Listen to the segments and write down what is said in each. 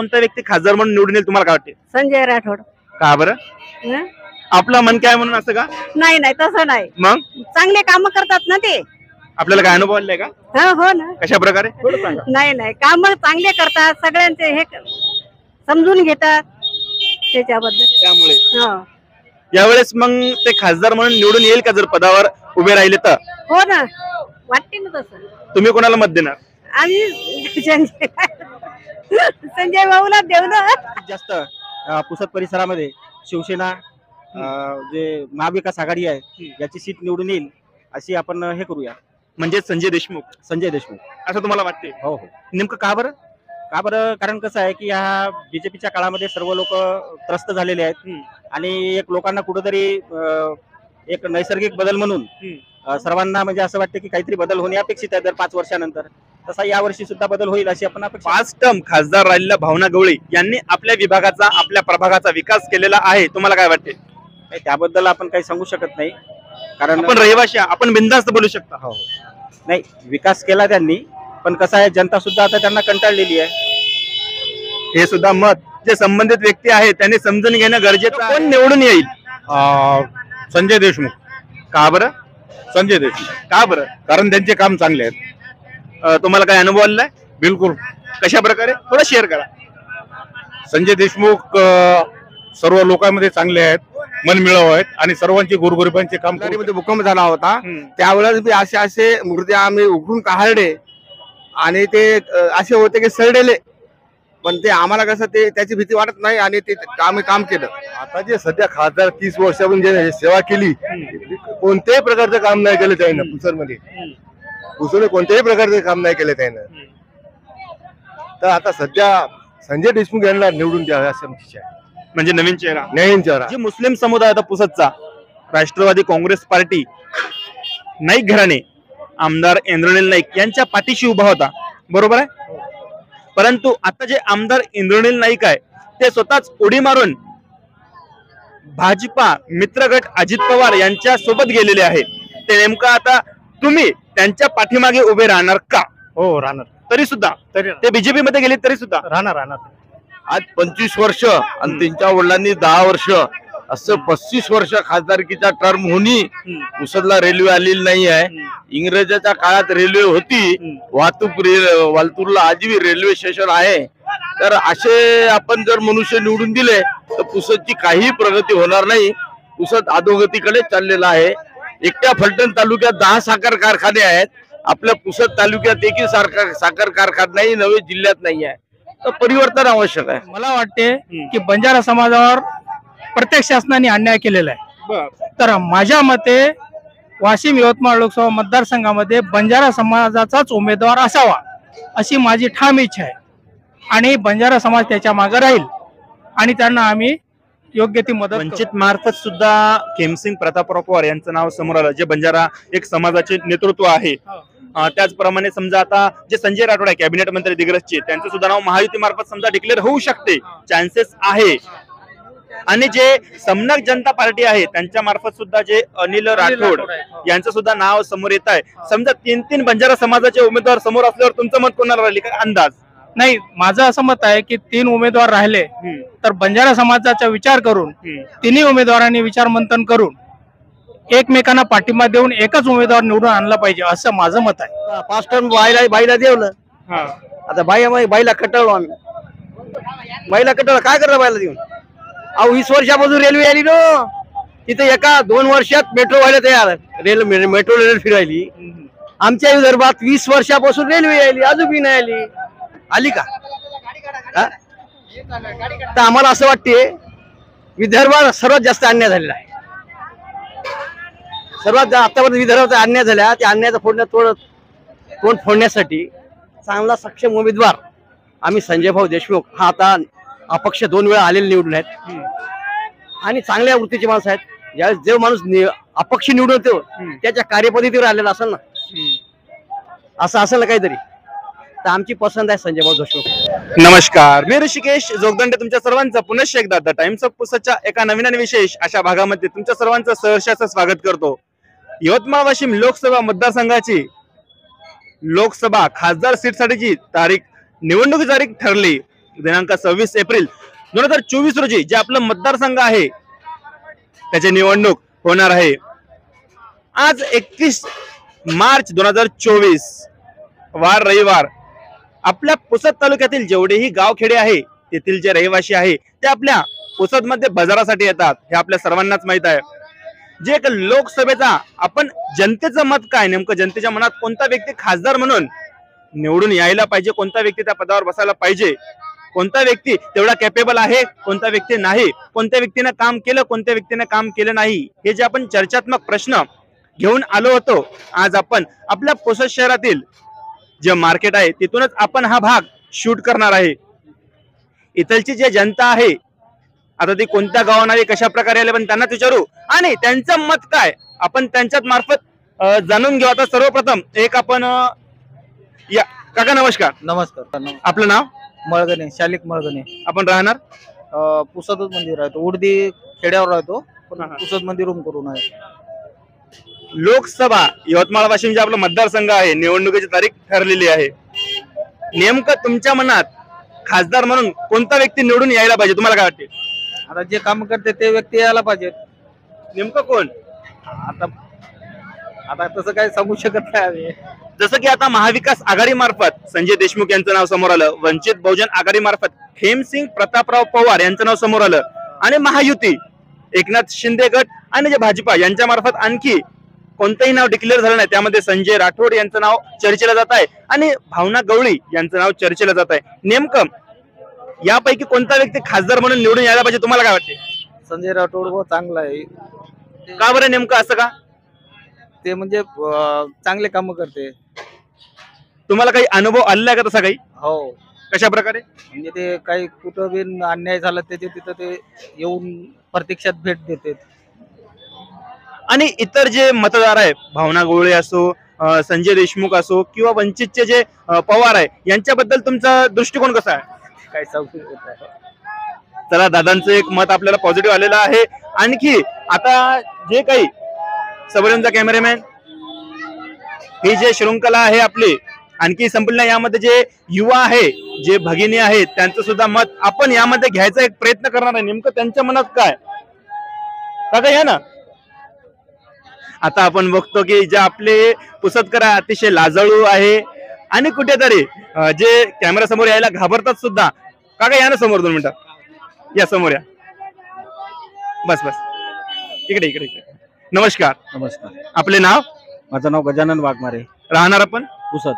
कोणता व्यक्ती खासदार म्हणून निवडून येईल तुम्हाला काय वाटते? संजय राठोड. का बरं? हं? आपला मन काय म्हणून असं का? नाही नाही तसं नाही, मग चांगले काम करतात ना ते. आपल्याला काय अनुभव आलाय का? हो ना. कशा प्रकारे थोडं सांगा. नाही नाही, काम चांगले करतात, सगळ्यांचे हे समजून घेतात त्याच्याबद्दल. त्यामुळे हो यावेळेस मग ते खासदार म्हणून निवडून येईल का जर पदावर उभे राहिले तर? हो ना, वाटते ना तसं. तुम्ही कोणाला मत देणार? आम्ही संजय भाऊला देऊ ना. जास्त पुसद परिसरामध्ये शिवसेना जे महाविकास आघाडी आहे याची सीट निवडून येईल अशी आपण हे करूया. म्हणजे संजय देशमुख असं असं तुम्हाला वाटते? हो हो. नेमकं का बरं? का बरं? कारण कसं आहे की ह्या बीजेपीच्या काळामध्ये सर्व लोक त्रस्त झालेले आहेत आणि एक लोकांना कुठेतरी एक नैसर्गिक बदल म्हणून सर्वांना म्हणजे असं वाटतं की काहीतरी बदल होणे अपेक्षित आहे दर 5 वर्षानंतर. तसा या वर्षी सुद्धा बदल होईल अशी आपण अपेक्षा. 5 टर्म खासदार राहिलेल्या भावना गवळी यांनी आपल्या विभागाचा आपल्या प्रभागाचा विकास केलेला आहे, तुम्हाला काय वाटते? त्याबद्दल आपण काही सांगू शकत नाही कारण आपण रहिवाशी आपण बिनधास्त बोलू शकता. हो नाही, विकास केला त्यांनी, पण कसं आहे जनता सुद्धा आता त्यांना कंटाळलेली आहे. हे सुद्धा मत जे संबंधित व्यक्ती आहे त्यांनी समजून घेणं गरजेचं आहे. कोण निवडून येईल? संजय देशमुख. का बरं? संजय देशमुख का बरं? कारण त्यांचे काम चांगले आहेत. तुम्हाला काय अनुभव आलाय? बिलकुल. कशा प्रकारे थोडं शेअर करा. संजय देशमुख सर्व लोकांमध्ये चांगले आहेत, मनमिळावू आहेत आणि सर्वांचे गोरगरिबांचे काम मध्ये भूकंप झाला होता त्यावेळेस बी असे मूर्ती आम्ही उघडून काढले आणि ते असे होते की सडलेले, पण ते आम्हाला कसं ते त्याची भीती वाटत नाही आणि ते आम्ही काम केलं. आता जे सध्या खासदार 30 वर्षापासून जे सेवा केली कोणत्याही प्रकारचं काम नाही केलं त्यानं. पुसरमध्ये कोणत्याही प्रकारचे काम नाही केले त्यानं. तर आता सध्या संजय देशमुख यांना निवडून द्यावे असं आमची इच्छा आहे. म्हणजे नवीन चेहरा. नवीन चेहरा. जे मुस्लिम समुदाय होता पुसदचा, राष्ट्रवादी काँग्रेस पार्टी नाईक घराणे आमदार इंद्रनील नाईक यांच्या पाठीशी उभा होता, बरोबर आहे. परंतु आता जे आमदार इंद्रनील नाईक आहे ते स्वतःच उडी मारून भाजपा मित्रगट अजित पवार यांच्या सोबत गेलेले आहे. ते नेमकं आता तुम्ही त्यांच्या पाठीमागे उभे राहणार का? हो राहणार. तरी सुद्धा ते बीजेपी मध्ये गेले तरी सुद्धा राहणार. आज 25 वर्ष आणि त्यांच्या वडिलांनी 10 वर्ष असं 35 वर्ष खासदारकीचा टर्म होणी पुसदला रेल्वे आलेली नाही आहे. इंग्रजाच्या काळात रेल्वे होती, वालतूरला आजही रेल्वे स्टेशन आहे. तर असे आपण जर मनुष्य निवडून दिले तर पुसदची काही प्रगती होणार नाही. पुसद अधोगतीकडे चाललेला आहे. एकट्या फलटण तालुक्यात 10 साखर कारखाने आहेत. आपल्या पुसद तालुक्यात एकही साखर कारखाना नाही, नवे जिल्ह्यात नाही आहे. तर परिवर्तन आवश्यक आहे. मला वाटते की बंजारा समाजावर प्रत्येक शासनाने अन्याय केलेला आहे. तर माझ्या मते वाशिम यवतमाळ लोकसभा मतदारसंघामध्ये बंजारा समाजाचाच उमेदवार असावा अशी माझी ठाम इच्छा आहे आणि बंजारा समाज त्याच्या मागे राहील आणि त्यांना आम्ही योग्य ती मदत. वंचित मार्फत सुद्धा खेमसिंग प्रतापराव पवार यांचं नाव समोर आलं, जे बंजारा एक समाजाचे नेतृत्व आहे. त्याचप्रमाणे समजा आता जे संजय राठोड आहे कॅबिनेट मंत्री दिग्रसचे, त्यांचं सुद्धा नाव महायुती मार्फत समजा डिक्लेअर होऊ शकते, चान्सेस आहे. आणि जे समनक जनता पार्टी आहे त्यांच्या मार्फत सुद्धा जे अनिल राठोड यांचं सुद्धा नाव समोर येत आहे. समजा 3 बंजारा समाजाचे उमेदवार समोर असल्यावर तुमचं मत कोणाला राहिले का अंदाज? नाही, माझं असं मत आहे की 3 उमेदवार राहिले तर बंजारा समाजाचा विचार करून तिन्ही उमेदवारांनी विचार मंथन करून एकमेकांना पाठिंबा देऊन एकच उमेदवार निवडून आणला पाहिजे असं माझं मत आहे. 5 टर्म बाईला देवलं. आता बाईला कटाळलो आम्ही. बाईला कटाळ काय करणार बाईला देऊन? 20 वर्षापासून रेल्वे आली नो तिथे, एका 2 वर्षात मेट्रो व्हायला तयार. मेट्रो रेल्वे फिरायली. आमच्या विदर्भात 20 वर्षापासून रेल्वे आली, अजूनही नाही आली का? तर आम्हाला असं वाटते विदर्भात सर्वात जास्त अन्याय झालेला आहे. सर्वात आतापर्यंत विदर्भात अन्याय झाला. त्या अन्यायाचा तोंड फोडण्यासाठी चांगला सक्षम उमेदवार आम्ही संजय भाऊ देशमुख हा आता अपक्ष 2 वेळा आलेले निवडून आहेत आणि चांगल्या वृत्तीचे माणसं आहेत. ज्यावेळेस जो माणूस अपक्ष निवडून येतो त्याच्या कार्यपद्धतीवर आलेला असेल ना, असं असेल ना काहीतरी, तर आमची पसंत आहे संजय भाऊ देशमुख. नमस्कार, मी ऋषिकेश जोगदंडे तुमच्या सर्वांचं पुनश्च एकदा द टाइम्स ऑफ पुसदच्या एका नवीन आणि विशेष अशा भागामध्ये तुमच्या सर्वांचं सहर्षाचं स्वागत करतो. यवतमाळ वाशिम लोकसभा मतदारसंघाची लोकसभा खासदार सीटसाठीची निवडणुकीची तारीख ठरली. दिनांक 26 एप्रिल 2024 रोजी जे आपलं मतदारसंघ आहे त्याची निवडणूक होणार आहे. आज 31 मार्च 2024 वार रविवार. आपल्या पुसद तालुक्यातील जेवढेही गावखेडे आहे तेथील जे रहिवासी आहे ते आपल्या पुसद मध्ये बाजारासाठी येतात हे आपल्या सर्वांनाच माहित आहे. जे एक लोकसभेचा आपण जनतेचं मत काय, नेमकं जनतेच्या मनात कोणता व्यक्ती खासदार म्हणून निवडून यायला पाहिजे, कोणता व्यक्ती त्या पदावर बसायला पाहिजे, कोणता व्यक्ती तेवढा कॅपेबल आहे, कोणता व्यक्ती नाही, कोणत्या व्यक्तीने काम केलं, कोणत्या व्यक्तीने काम केलं नाही, हे जे आपण चर्चात्मक प्रश्न घेऊन आलो होतो. आज आपण आपल्या पुसद शहरातील जे मार्केट आहे तिथूनच आपण हा भाग शूट करणार आहे. इथलची जे जनता आहे आता ती कोणत्या गावात आली, कशा प्रकारे आले, पण त्यांनाच विचारू आणि त्यांचं मत काय आपण त्यांच्याच मार्फत जाणून घेऊ. आता सर्वप्रथम एक आपण या काका नमस्कार. नमस्कार. आपलं नाव? मळगणे, शालिक मळगणे. आपण राहणार पुसदच मंदिर राहतो, उडदी खेड्यावर राहतो, पण हा, हा. पुसद मंदिर रूम करून आहे. लोकसभा यवतमाळ वाशिम जे आपला मतदारसंघ आहे निवडणुकीची तारीख ठरलेली आहे. नेमकं तुमच्या मनात खासदार म्हणून कोणता व्यक्ती निवडून यायला पाहिजे तुम्हाला काय वाटते? आता जे काम करते ते व्यक्ती यायला पाहिजेत. नेमकं कोण? आता आता तसं काही सांगू शकत नाही आम्ही. जसं की आता महाविकास आघाडी मार्फत संजय देशमुख यांचं नाव समोर आलं, वंचित बहुजन आघाडी मार्फत खेमसिंग प्रतापराव पवार यांचं नाव समोर आलं आणि महायुती एकनाथ शिंदे गट आणि जे भाजपा यांच्या मार्फत आणखी कोणतंही नाव डिक्लेअर झालं नाही. त्यामध्ये संजय राठोड यांचं नाव चर्चेला जात आहे आणि भावना गवळी यांचं नाव चर्चेला जात आहे. नेमकं यापैकी कोणता व्यक्ती खासदार म्हणून निवडून यायला पाहिजे तुम्हाला काय वाटते? संजय राठोड व चांगला आहे. का बरं नेमकं असं का? ते म्हणजे चांगले काम करते. तुम्हाला काही अनुभव आलेला आहे का तसा काही? हो, कशा प्रकारे? म्हणजे ते काही कुठं बी अन्याय झाला त्याचे तिथं ते येऊन प्रत्यक्षात भेट देते. आणि इतर जे मतदार आहे भावना गवळी असो, संजय देशमुख असो किंवा वंचितचे जे पवार आहे यांच्याबद्दल तुमचा दृष्टिकोन कसा आहे? काय सांगू शकत नाही. चला दादांचं एक मत आपल्याला पॉझिटिव्ह आलेलं आहे. आणखी आता जे काही सबरींचा कॅमेरामॅन ही जे शृंखला आहे आपली आणखी संपलं यामध्ये जे युवा आहे जे भगिनी आहेत त्यांचं सुद्धा मत आपण यामध्ये घ्यायचा एक प्रयत्न करणार आहे. नेमकं त्यांच्या मनात काय काका या ना. आता आपण बघतो की जे आपले पुसदकर अतिशय लाजाळू आहे आणि कुठेतरी जे कॅमेरा समोर यायला घाबरतात सुद्धा. काका या ना समोर 2 मिनिटं या समोर या. बस बस इकडे इकडे इकडे. नमस्कार. नमस्कार. आपले नाव? माझं नाव गजानन वाघमारे, राहणार आपण पुसद.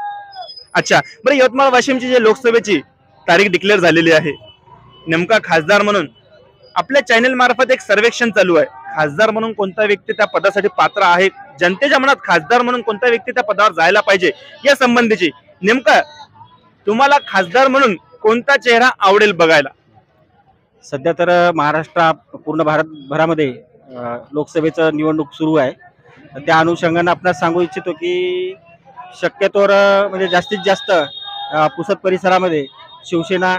अच्छा बरं. यवतमाळ वाशिमची जे लोकसभेची तारीख डिक्लेअर झालेली आहे नेमका खासदार म्हणून आपल्या चॅनल मार्फत एक सर्वेक्षण चालू आहे. खासदार म्हणून कोणता व्यक्ती त्या पदासाठी पात्र आहे, जनतेच्या मनात खासदार म्हणून कोणता व्यक्ती त्या पदावर जायला पाहिजे या संबंधीची नेमका तुम्हाला खासदार म्हणून कोणता चेहरा आवडेल बघायला? सध्या तर महाराष्ट्र पूर्ण भारतभरामध्ये लोकसभेचं निवडणूक सुरू आहे. त्या अनुषंगाने आपणास सांगू इच्छितो की शक्यतोवर म्हणजे जास्तीत जास्त पुसद परिसरामध्ये शिवसेना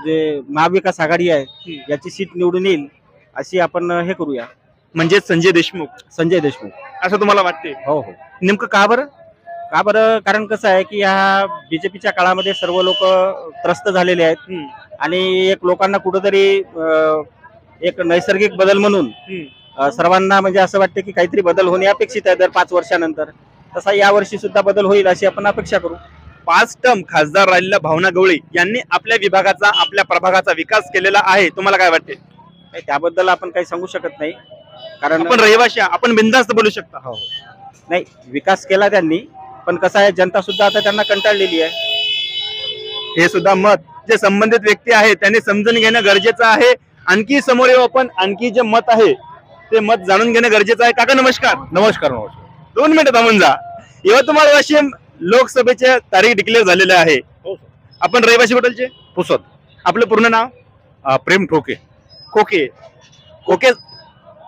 जे महाविकास आघाडी आहे याची सीट निवडून येईल अशी आपण हे करूया. म्हणजे संजय देशमुख असं तुम्हाला वाटते? हो हो. नेमकं का बरं? का बरं? कारण कसं आहे की ह्या बीजेपीच्या काळामध्ये सर्व लोक त्रस्त झालेले आहेत आणि एक लोकांना कुठंतरी एक नैसर्गिक बदल म्हणून सर्वांना म्हणजे असं वाटतं की काहीतरी बदल होणे अपेक्षित आहे दर 5 वर्षानंतर. तसा या वर्षी सुद्धा बदल होईल अशी आपण अपेक्षा करू. 5 टर्म खासदार राहिलेल्या भावना गवळी यांनी आपल्या विभागाचा आपल्या प्रभागाचा विकास केलेला आहे. तुम्हाला काय वाटते? त्याबद्दल आपण काही सांगू शकत नाही कारण आपण रहिवाशी आपण बिनधास्त बोलू शकता. हो नाही, विकास केला त्यांनी, पण कसं आहे जनता सुद्धा आता त्यांना कंटाळलेली आहे. हे सुद्धा मत जे संबंधित व्यक्ती आहे त्यांनी समजून घेणं गरजेचं आहे. आणखी समोर येऊ आपण. आणखी जे मत आहे ते मत जाणून घेणं गरजेचं आहे. काका नमस्कार. नमस्कार. 2 मिनिटं थांबून जा. यवतमाळ वाशिम लोकसभेचे तारीख डिक्लेअर झालेले आहे. आपण रहिवासी कुठलचे? पुसद. आपलं पूर्ण नाव? प्रेम ठोके. खोके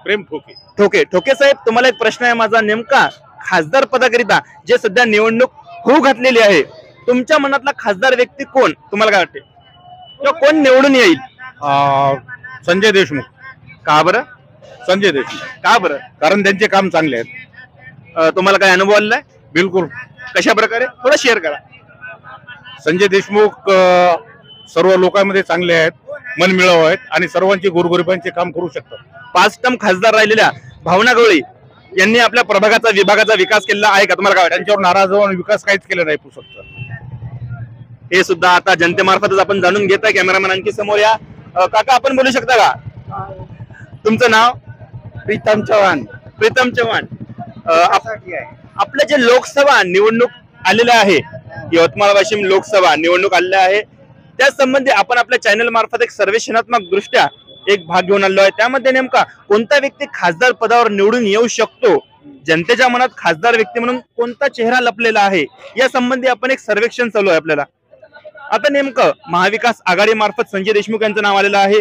प्रेम ठोके. ठोके साहेब, तुम्हाला एक प्रश्न आहे माझा. नेमका खासदार पदाकरिता जे सध्या निवडणूक होऊ घातलेली आहे तुमच्या मनातला खासदार व्यक्ती कोण तुम्हाला काय वाटते किंवा कोण निवडून येईल? संजय देशमुख. का बरं? संजय देशमुख का बरं? कारण त्यांचे काम चांगले आहेत. तुम्हाला काय अनुभव आलेला आहे? बिलकुल. कशा प्रकारे थोडं शेअर करा. संजय देशमुख सर्व लोकांमध्ये चांगले आहेत, मनमिळाऊ आहेत आणि सर्वांचे गोरगरिबांचे काम करू शकतात. 5 टर्म खासदार राहिलेल्या भावना गवळी यांनी आपल्या प्रभागाचा विभागाचा विकास केला आहे का? तुम्हाला काय वाटतं? त्यांच्यावर नाराज होऊन विकास काहीच केला नाही पुसदचा. हे सुद्धा आता जनतेमार्फतच आपण जाणून घेत आहे. कॅमेरामॅन आणखी समोर या. काका आपण बोलू शकता का? तुमचं नाव? प्रीतम चव्हाण. प्रीतम चव्हाण. आपल्या जे लोकसभा निवडणूक आलेल्या आहे, यवतमाळ वाशिम लोकसभा निवडणूक आलेल्या आहे, त्या संबंधी आपण आपल्या चॅनल मार्फत एक सर्वेक्षणात्मक दृष्ट्या एक भाग घेऊन आलो आहे. त्यामध्ये नेमका कोणता व्यक्ती खासदार पदावर निवडून येऊ शकतो, जनतेच्या मनात खासदार व्यक्ती म्हणून कोणता चेहरा लपलेला आहे, या संबंधी आपण एक सर्वेक्षण चालू आहे आपल्याला. आता नेमकं महाविकास आघाडी मार्फत संजय देशमुख यांचं नाव आलेलं आहे,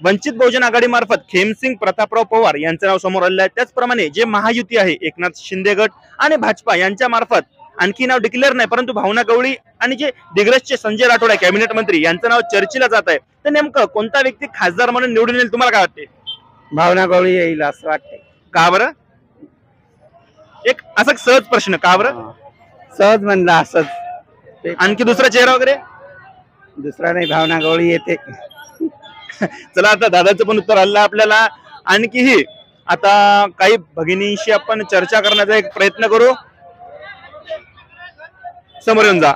वंचित बहुजन आघाडी मार्फत खेमसिंग प्रतापराव पवार यांचं नाव समोर आलेलं आहे. त्याचप्रमाणे जे महायुती आहे एकनाथ शिंदे गट आणि भाजपा यांच्या मार्फत आणखी नाव डिक्लेअर नाही, परंतु भावना गवळी आणि जे दिग्रसचे संजय राठोड आहे कॅबिनेट मंत्री, यांचं नाव चर्चेला जात आहे. तर नेमकं कोणता व्यक्ती खासदार म्हणून निवडून येईल, तुम्हाला काय वाटते? भावना गवळी येईल असं वाटतंय. का बरं? एक असा सहज प्रश्न, का बरं? सहज म्हणला असंच. आणखी दुसरा चेहरा वगैरे? दुसरा नाही, भावना गवळी येते. चला आता दादाचं पण उत्तर आलं आपल्याला. आणखीही आता काही भगिनींशी आपण चर्चा करण्याचा एक प्रयत्न करू. समोर येऊन जा.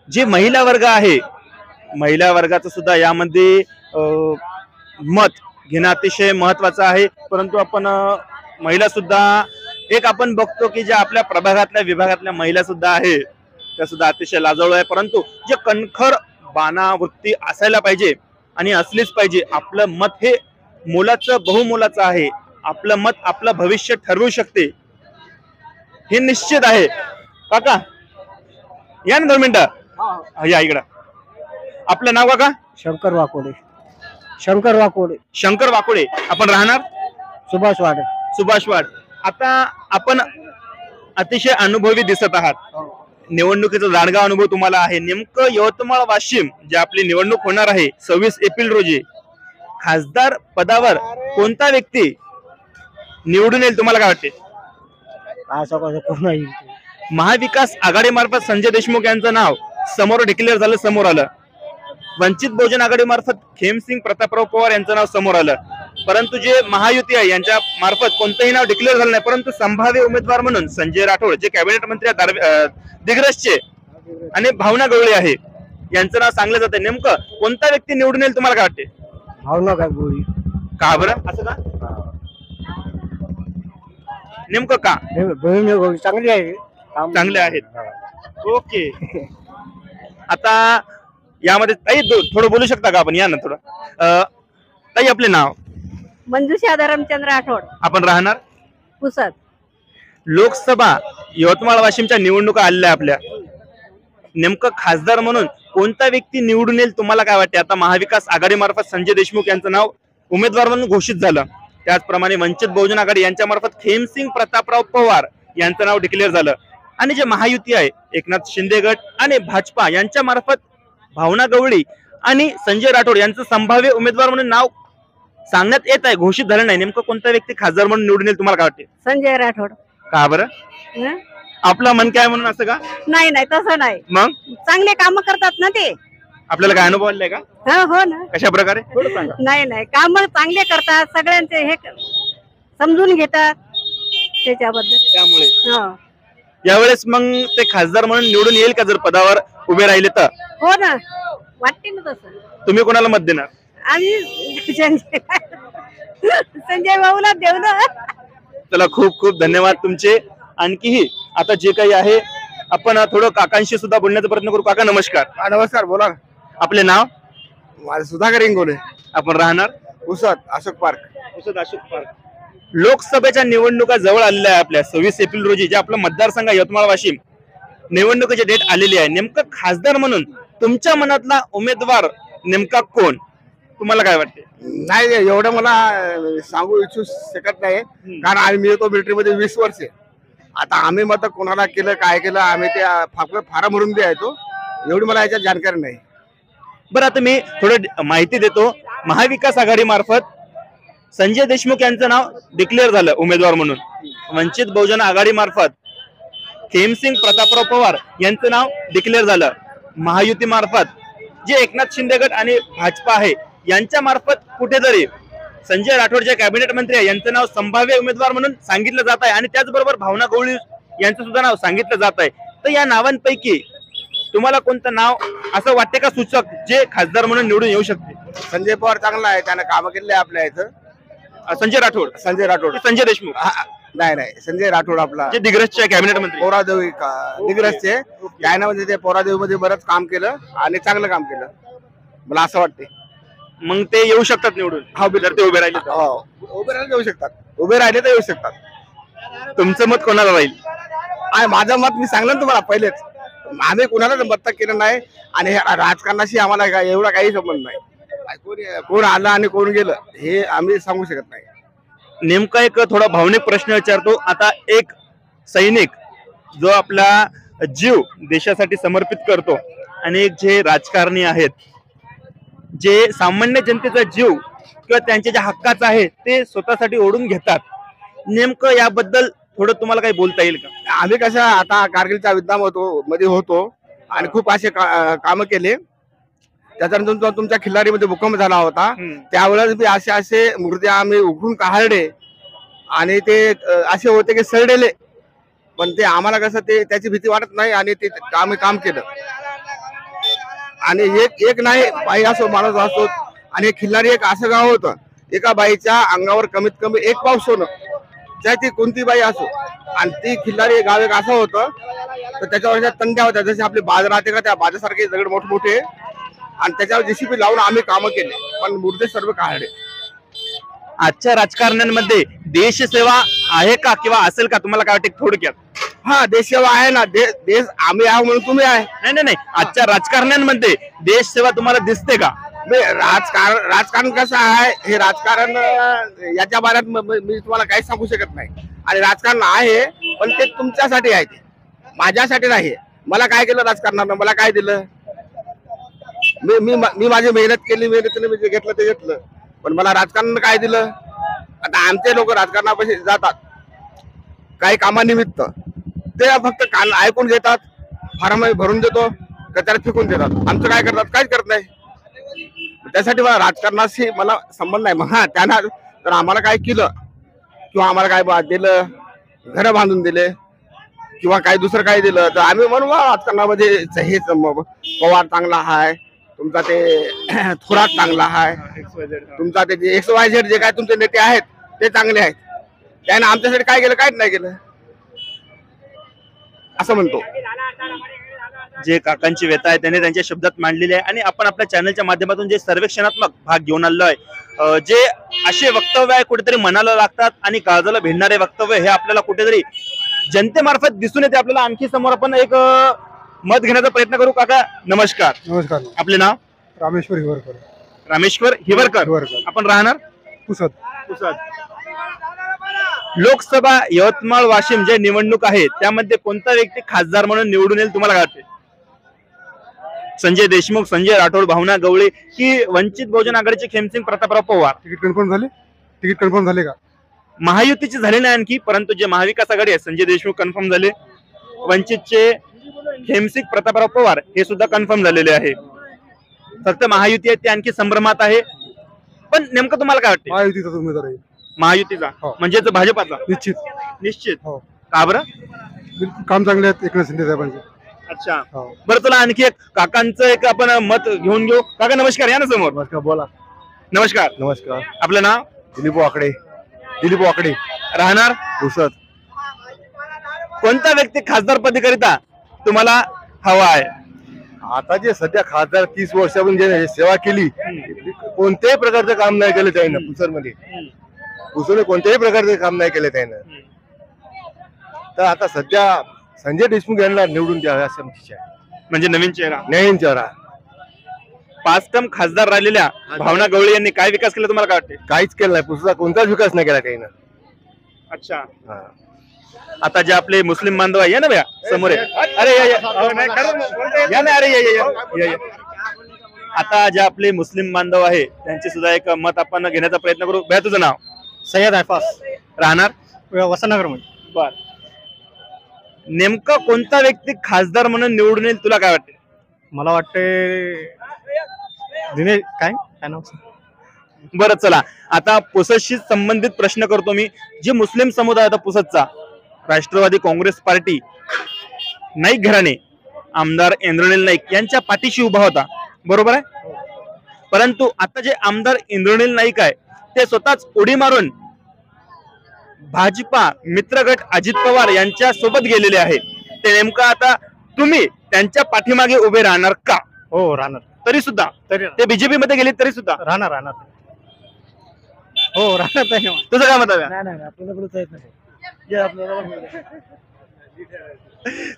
जे महिला वर्ग आहे, महिला वर्गाचं सुद्धा यामध्ये मत घेणं अतिशय महत्वाचं आहे. परंतु आपण महिला सुद्धा एक आपण बघतो की ज्या आपल्या प्रभागातल्या विभागातल्या महिला सुद्धा आहे त्या सुद्धा अतिशय लाजळू आहे. परंतु जे कणखर बाणावृत्ती असायला पाहिजे आणि असलीच पाहिजे. आपलं मत हे मोलाचं बहुमोलाचं आहे. आपलं मत आपलं भविष्य ठरवू शकते, हे निश्चित आहे. काका या ना 2 मिनिटं, या इकडं. आपलं नाव काका? शंकर वाकोडे. शंकर वाकोडे. शंकर वाकोडे. आपण राहणार? सुभाष वाड. सुभाष वाड. आता आपण अतिशय अनुभवी दिसत आहात, निवडणुकीचा जाडगा अनुभव तुम्हाला आहे. नेमकं यवतमाळ वाशिम जे आपली निवडणूक होणार आहे 26 एप्रिल रोजी, खासदार पदावर कोणता व्यक्ती निवडून येईल, तुम्हाला काय वाटते? महाविकास आघाडी मार्फत संजय देशमुख यांचं नाव समोर डिक्लेअर झालं, समोर आलं. वंचित बहुजन आघाडी मार्फत खेमसिंग प्रतापराव पवार यांचं नाव समोर आलं. परंतु जे महायुती आहे यांच्या मार्फत कोणतंही नाव डिक्लेअर झालं नाही. परंतु संभाव्य उमेदवार म्हणून संजय राठोड जे कॅबिनेट मंत्री दिग्रसचे आणि भावना गवळी आहे यांचं नाव सांगलं जातं. नेमकं कोणता व्यक्ती निवडून येईल, तुम्हाला काय वाटते? भावना गवळी. का बरं असं का? नेमकं का? चांगली आहे. चांगले आहेत. ओके. आता यामध्ये ताई थोडं बोलू शकता का आपण? या ना थोडं. ताई आपले नाव? मंजुषा धरमचंद्र राठोड. आपण राहणार? पुसद. लोकसभा यवतमाळ वाशिमच्या निवडणुका आलेल्या आपल्या, नेमकं खासदार म्हणून कोणता व्यक्ती निवडून येईल, तुम्हाला काय वाटते? आता महाविकास आघाडी मार्फत संजय देशमुख यांचं नाव उमेदवार म्हणून घोषित झालं. त्याचप्रमाणे वंचित बहुजन आघाडी यांच्या मार्फत खेमसिंग प्रतापराव पवार यांचं नाव डिक्लेअर झालं. आणि जे महायुती आहे एकनाथ शिंदे गट आणि भाजपा यांच्या मार्फत भावना गवळी आणि संजय राठोड यांचं संभाव्य उमेदवार म्हणून नाव सांगण्यात येत आहे, घोषित झालं नाही. नेमकं कोणता व्यक्ती खासदार म्हणून निवडून येईल, तुम्हाला काय वाटते? संजय राठोड. का बरं? आपलं मन काय म्हणून असं का? नाही नाही तसं नाही, मग चांगले काम करतात ना ते. आपल्याला काय अनुभव आलाय का? हो ना. कशा प्रकारे? थोडं सांगा. नाही काम चांगले करतात, सगळ्यांचे हे समजून घेतात त्याच्याबद्दल. त्यामुळे यावेळेस मग ते खासदार म्हणून निवडून येईल का जर पदावर उभे राहिले तर? हो ना, वाटते ना तसं. तुम्ही कोणाला मत देणार? आम्ही संजय भाऊला देऊ ना. चला खूप खूप धन्यवाद तुमचे. आणखीही आता जे काही आहे आपण थोडं काकांशी सुद्धा बोलण्याचा प्रयत्न करू. काका नमस्कार. नमस्कार, बोला. आपले नाव? माझे सुधाकर इंगोले. आपण राहणार? उसद अशोक पार्क. उसद अशोक पार्क. लोकसभेच्या निवडणुका जवळ आलेल्या आहे आपल्या 26 एप्रिल रोजी, जे आपलं मतदारसंघ यवतमाळ वाशिम, निवडणुकीची डेट आलेली आहे. नेमकं खासदार म्हणून तुमच्या मनातला उमेदवार नेमका कोण, तुम्हाला काय वाटते? नाही एवढं मला सांगू इच्छू शकत नाही, कारण आम्ही येतो मिलिटरीमध्ये 20 वर्ष. आता आम्ही मत कोणाला केलं काय केलं आम्ही ते फार्म भरून द्यायचो, एवढी मला याच्यात जानकारी नाही. बरं आता मी थोडं माहिती देतो. महाविकास आघाडी मार्फत संजय देशमुख यांचं नाव डिक्लेअर झालं उमेदवार म्हणून. वंचित बहुजन आघाडी मार्फत खेमसिंग प्रतापराव पवार यांचं नाव डिक्लेअर झालं महायुती मार्फत. जे एकनाथ शिंदे गट आणि भाजपा आहे यांच्या मार्फत कुठेतरी संजय राठोड जे कॅबिनेट मंत्री आहे यांचं नाव संभाव्य उमेदवार म्हणून सांगितलं जात आहे आणि त्याचबरोबर भावना गवळी यांचं सुद्धा नाव सांगितलं जात आहे. तर या नावांपैकी तुम्हाला कोणतं नाव असं वाटते का सूचक जे खासदार म्हणून निवडून येऊ शकते? संजय पवार चांगला आहे, त्यानं कामं केले आपल्या इथं. संजय राठोड संजय देशमुख नाही संजय राठोड आपला जे दिग्रसचे कॅबिनेट मंत्री पोरादेवी दिग्रसचे त्यानं म्हणजे ते पोरादेवी मध्ये बरंच काम केलं आणि चांगलं काम केलं मला असं वाटते. मग ते येऊ शकतात निवडून जर ते उभे राहिले तर? उभे राहिले येऊ शकतात, उभे राहिले तर येऊ शकतात. तुमचं मत कोणाला राहील? माझं मत मी सांगलं ना तुम्हाला पहिलेच, आम्ही कुणाला मत केलं नाही आणि राजकारणाशी आम्हाला एवढा काही संबंध नाही. कोण आलं आणि कोण गेलं हे आम्ही सांगू शकत नाही. नेमका एक थोडा भावनिक प्रश्न विचारतो. आता एक सैनिक जो आपला जीव देशासाठी समर्पित करतो आणि एक जे राजकारणी आहेत जे सामान्य जनतेचा जीव किंवा त्यांच्या ज्या हक्काचा आहे ते स्वतःसाठी ओढून घेतात, नेमकं याबद्दल थोडं तुम्हाला काही बोलता येईल का? आम्ही कसं आता कारगिलचा युद्धाम मध्ये होतो आणि खूप असे कामं केले. त्याच्यानंतर तुमच्या खिल्लारीमध्ये भूकंप झाला होता, त्यावेळेस बी असे मूर्ती आम्ही उघडून काढले आणि ते असे होते की सडलेले, पण ते आम्हाला कसं ते त्याची भीती वाटत नाही आणि ते आम्ही काम केलं. आणि एक नाही बाई असो माणूस असो आणि खिल्लारी एक असं गाव होतं एका बाईच्या अंगावर कमीत कमी एक पाऊस सोनं, चाहे ती कोणती बाई असो. आणि ती खिल्लारी गाव एक असं होतं तर त्याच्यावर तंड्या होत्या जसे आपले बाज राहते का, त्या बाजासारखे दगड मोठमोठे आणि त्याच्यावर जेसीबी लावून आम्ही कामं केले, पण मुर्दे सर्व काढले. आजच्या राजकारण्यांमध्ये देशसेवा आहे का किंवा असेल का तुम्हाला काय वाटते थोडक्यात? हा देशसेवा आहे ना, देश आम्ही आहो म्हणून तुम्ही आहे. नाही आजच्या राजकारण्यांमध्ये देशसेवा तुम्हाला दिसते का? राजकारण कसं आहे हे राजकारण याच्या बाऱ्यात मी तुम्हाला काहीच सांगू शकत नाही. आणि राजकारण आहे पण ते तुमच्यासाठी आहे, ते माझ्यासाठी नाही. मला काय केलं राजकारणानं, मला काय दिलं? मी माझी मेहनत केली, मेहनतीने मी जे घेतलं ते घेतलं, पण मला राजकारणानं काय दिलं? आता आमचे लोक राजकारणापाशी जातात काही कामानिमित्त, ते फक्त कान ऐकून घेतात, फार्म भरून देतो, कचऱ्यात फेकून देतात. आमचं काय करतात? काहीच करत नाही. त्यासाठी मला राजकारणाशी मला संबंध नाही. मग हा त्यांना तर आम्हाला काय केलं किंवा आम्हाला काय दिलं, घर बांधून दिले किंवा काही दुसरं काही दिलं तर आम्ही म्हणू राजकारणामध्ये हे पवार चांगला आहे, तुमचा ते थोरात चांगला आहे, तुमचा ते XYZ जे काय तुमचे नेते आहेत ते चांगले आहेत. त्याने आमच्यासाठी काय केलं? काहीच नाही केलं असं म्हणतो. जे काकांची व्यथा आहे त्याने त्यांच्या शब्दात मांडलेली आहे आणि आपण आपल्या चॅनलच्या माध्यमातून जे सर्वेक्षणात्मक भाग घेऊन आलो आहे, जे असे वक्तव्य आहे कुठेतरी मनाला लागतात आणि काळजाला भिडणारे वक्तव्य हे आपल्याला कुठेतरी जनतेमार्फत दिसून येते. आपल्याला आणखी समोर आपण एक मत घेण्याचा प्रयत्न करू. काका नमस्कार. नमस्कार. आपले नाव? रामेश्वर हिवरकर. रामेश्वर हिवरकर. आपण राहणार पुसद. लोकसभा यवतमाळ वाशिम जे निवडणूक आहे त्यामध्ये कोणता व्यक्ती खासदार म्हणून निवडून येईल तुम्हाला काय वाटते? संजय देशमुख, संजय राठोड, भावना गवळी की वंचित बहुजन आघाडीचे खेमसिंग प्रतापराव पवार? तिकीट कन्फर्म झाले का? महायुतीचे झाले नाही आणखी, परंतु जे महाविकास आघाडी आहे संजय देशमुख कन्फर्म झाले, वंचितचे खेमसिंग प्रतापराव पवार हे सुद्धा कन्फर्म झालेले आहे. फक्त महायुती आहे ते आणखी संभ्रमात आहे. पण नेमकं तुम्हाला काय वाटतं? महायुतीचा उमेदवार आहे. महायुतीचा म्हणजे भाजपाचा? निश्चित. हो. का बरं? बिलकुल काम चांगले आहेत एकनाथ शिंदे साहेबांचे. अच्छा. बरं तुला आणखी एक काकांचं एक आपण मत घेऊन घेऊ. काका नमस्कार, या ना समोर. बोला. नमस्कार. नमस्कार. आपलं नाव? दिलीप वाकडे. राहणार पुसद. कोणता व्यक्ती खासदार पदाकरिता तुम्हाला हवा आहे? आता जे सध्या खासदार 30 वर्षापासून जे सेवा केली, कोणत्याही प्रकारचं काम नाही केलं त्यानं. पुसरमध्ये कोणत्याही प्रकारचं काम नाही केलं त्यानं. तर आता सध्या संजय देशमुख यांना निवडून द्यावे असं आमची इच्छा आहे. म्हणजे नवीन चेहरा. 5 टर्म खासदार राहिलेल्या भावना गवळी यांनी काय विकास केला तुम्हाला काय वाटते? काहीच केलं नाही. पुसरचा कोणताच विकास नाही केला त्यानं. अच्छा. आता जे आपले मुस्लिम बांधव आहे, या ना भैया समोर आहे. अरे या ना, अरे या. आता जे आपले मुस्लिम बांधव आहे त्यांचे सुद्धा एक मत आपण घेण्याचा प्रयत्न करू. भैया तुझं नाव? सय्यद आयफास. राहणार वसंतनगर मध्ये. बर. नेमका कोणता व्यक्ती खासदार म्हणून निवडून येईल तुला काय वाटते? मला वाटते दिनेश काय काय नाव बरं चला आता पुसदशी संबंधित प्रश्न करतो मी. जे मुस्लिम समुदाय होता पुसदचा, राष्ट्रवादी काँग्रेस पार्टी नाईक घराणे आमदार इंद्रनील नाईक यांच्या पाठीशी उभा होता, बरोबर आहे. परंतु आता जे आमदार इंद्रनील नाईक आहे ते स्वतःच उडी मारून भाजपा मित्रगट अजित पवार यांच्या सोबत गेलेले आहे. ते नेमकं आता तुम्ही त्यांच्या पाठीमागे उभे राहणार का? हो राहणार. तरी सुद्धा तरी ते बीजेपी मध्ये गेले तरी सुद्धा राहणार राहणार. हो राहणार. तुझं काय मत आहे?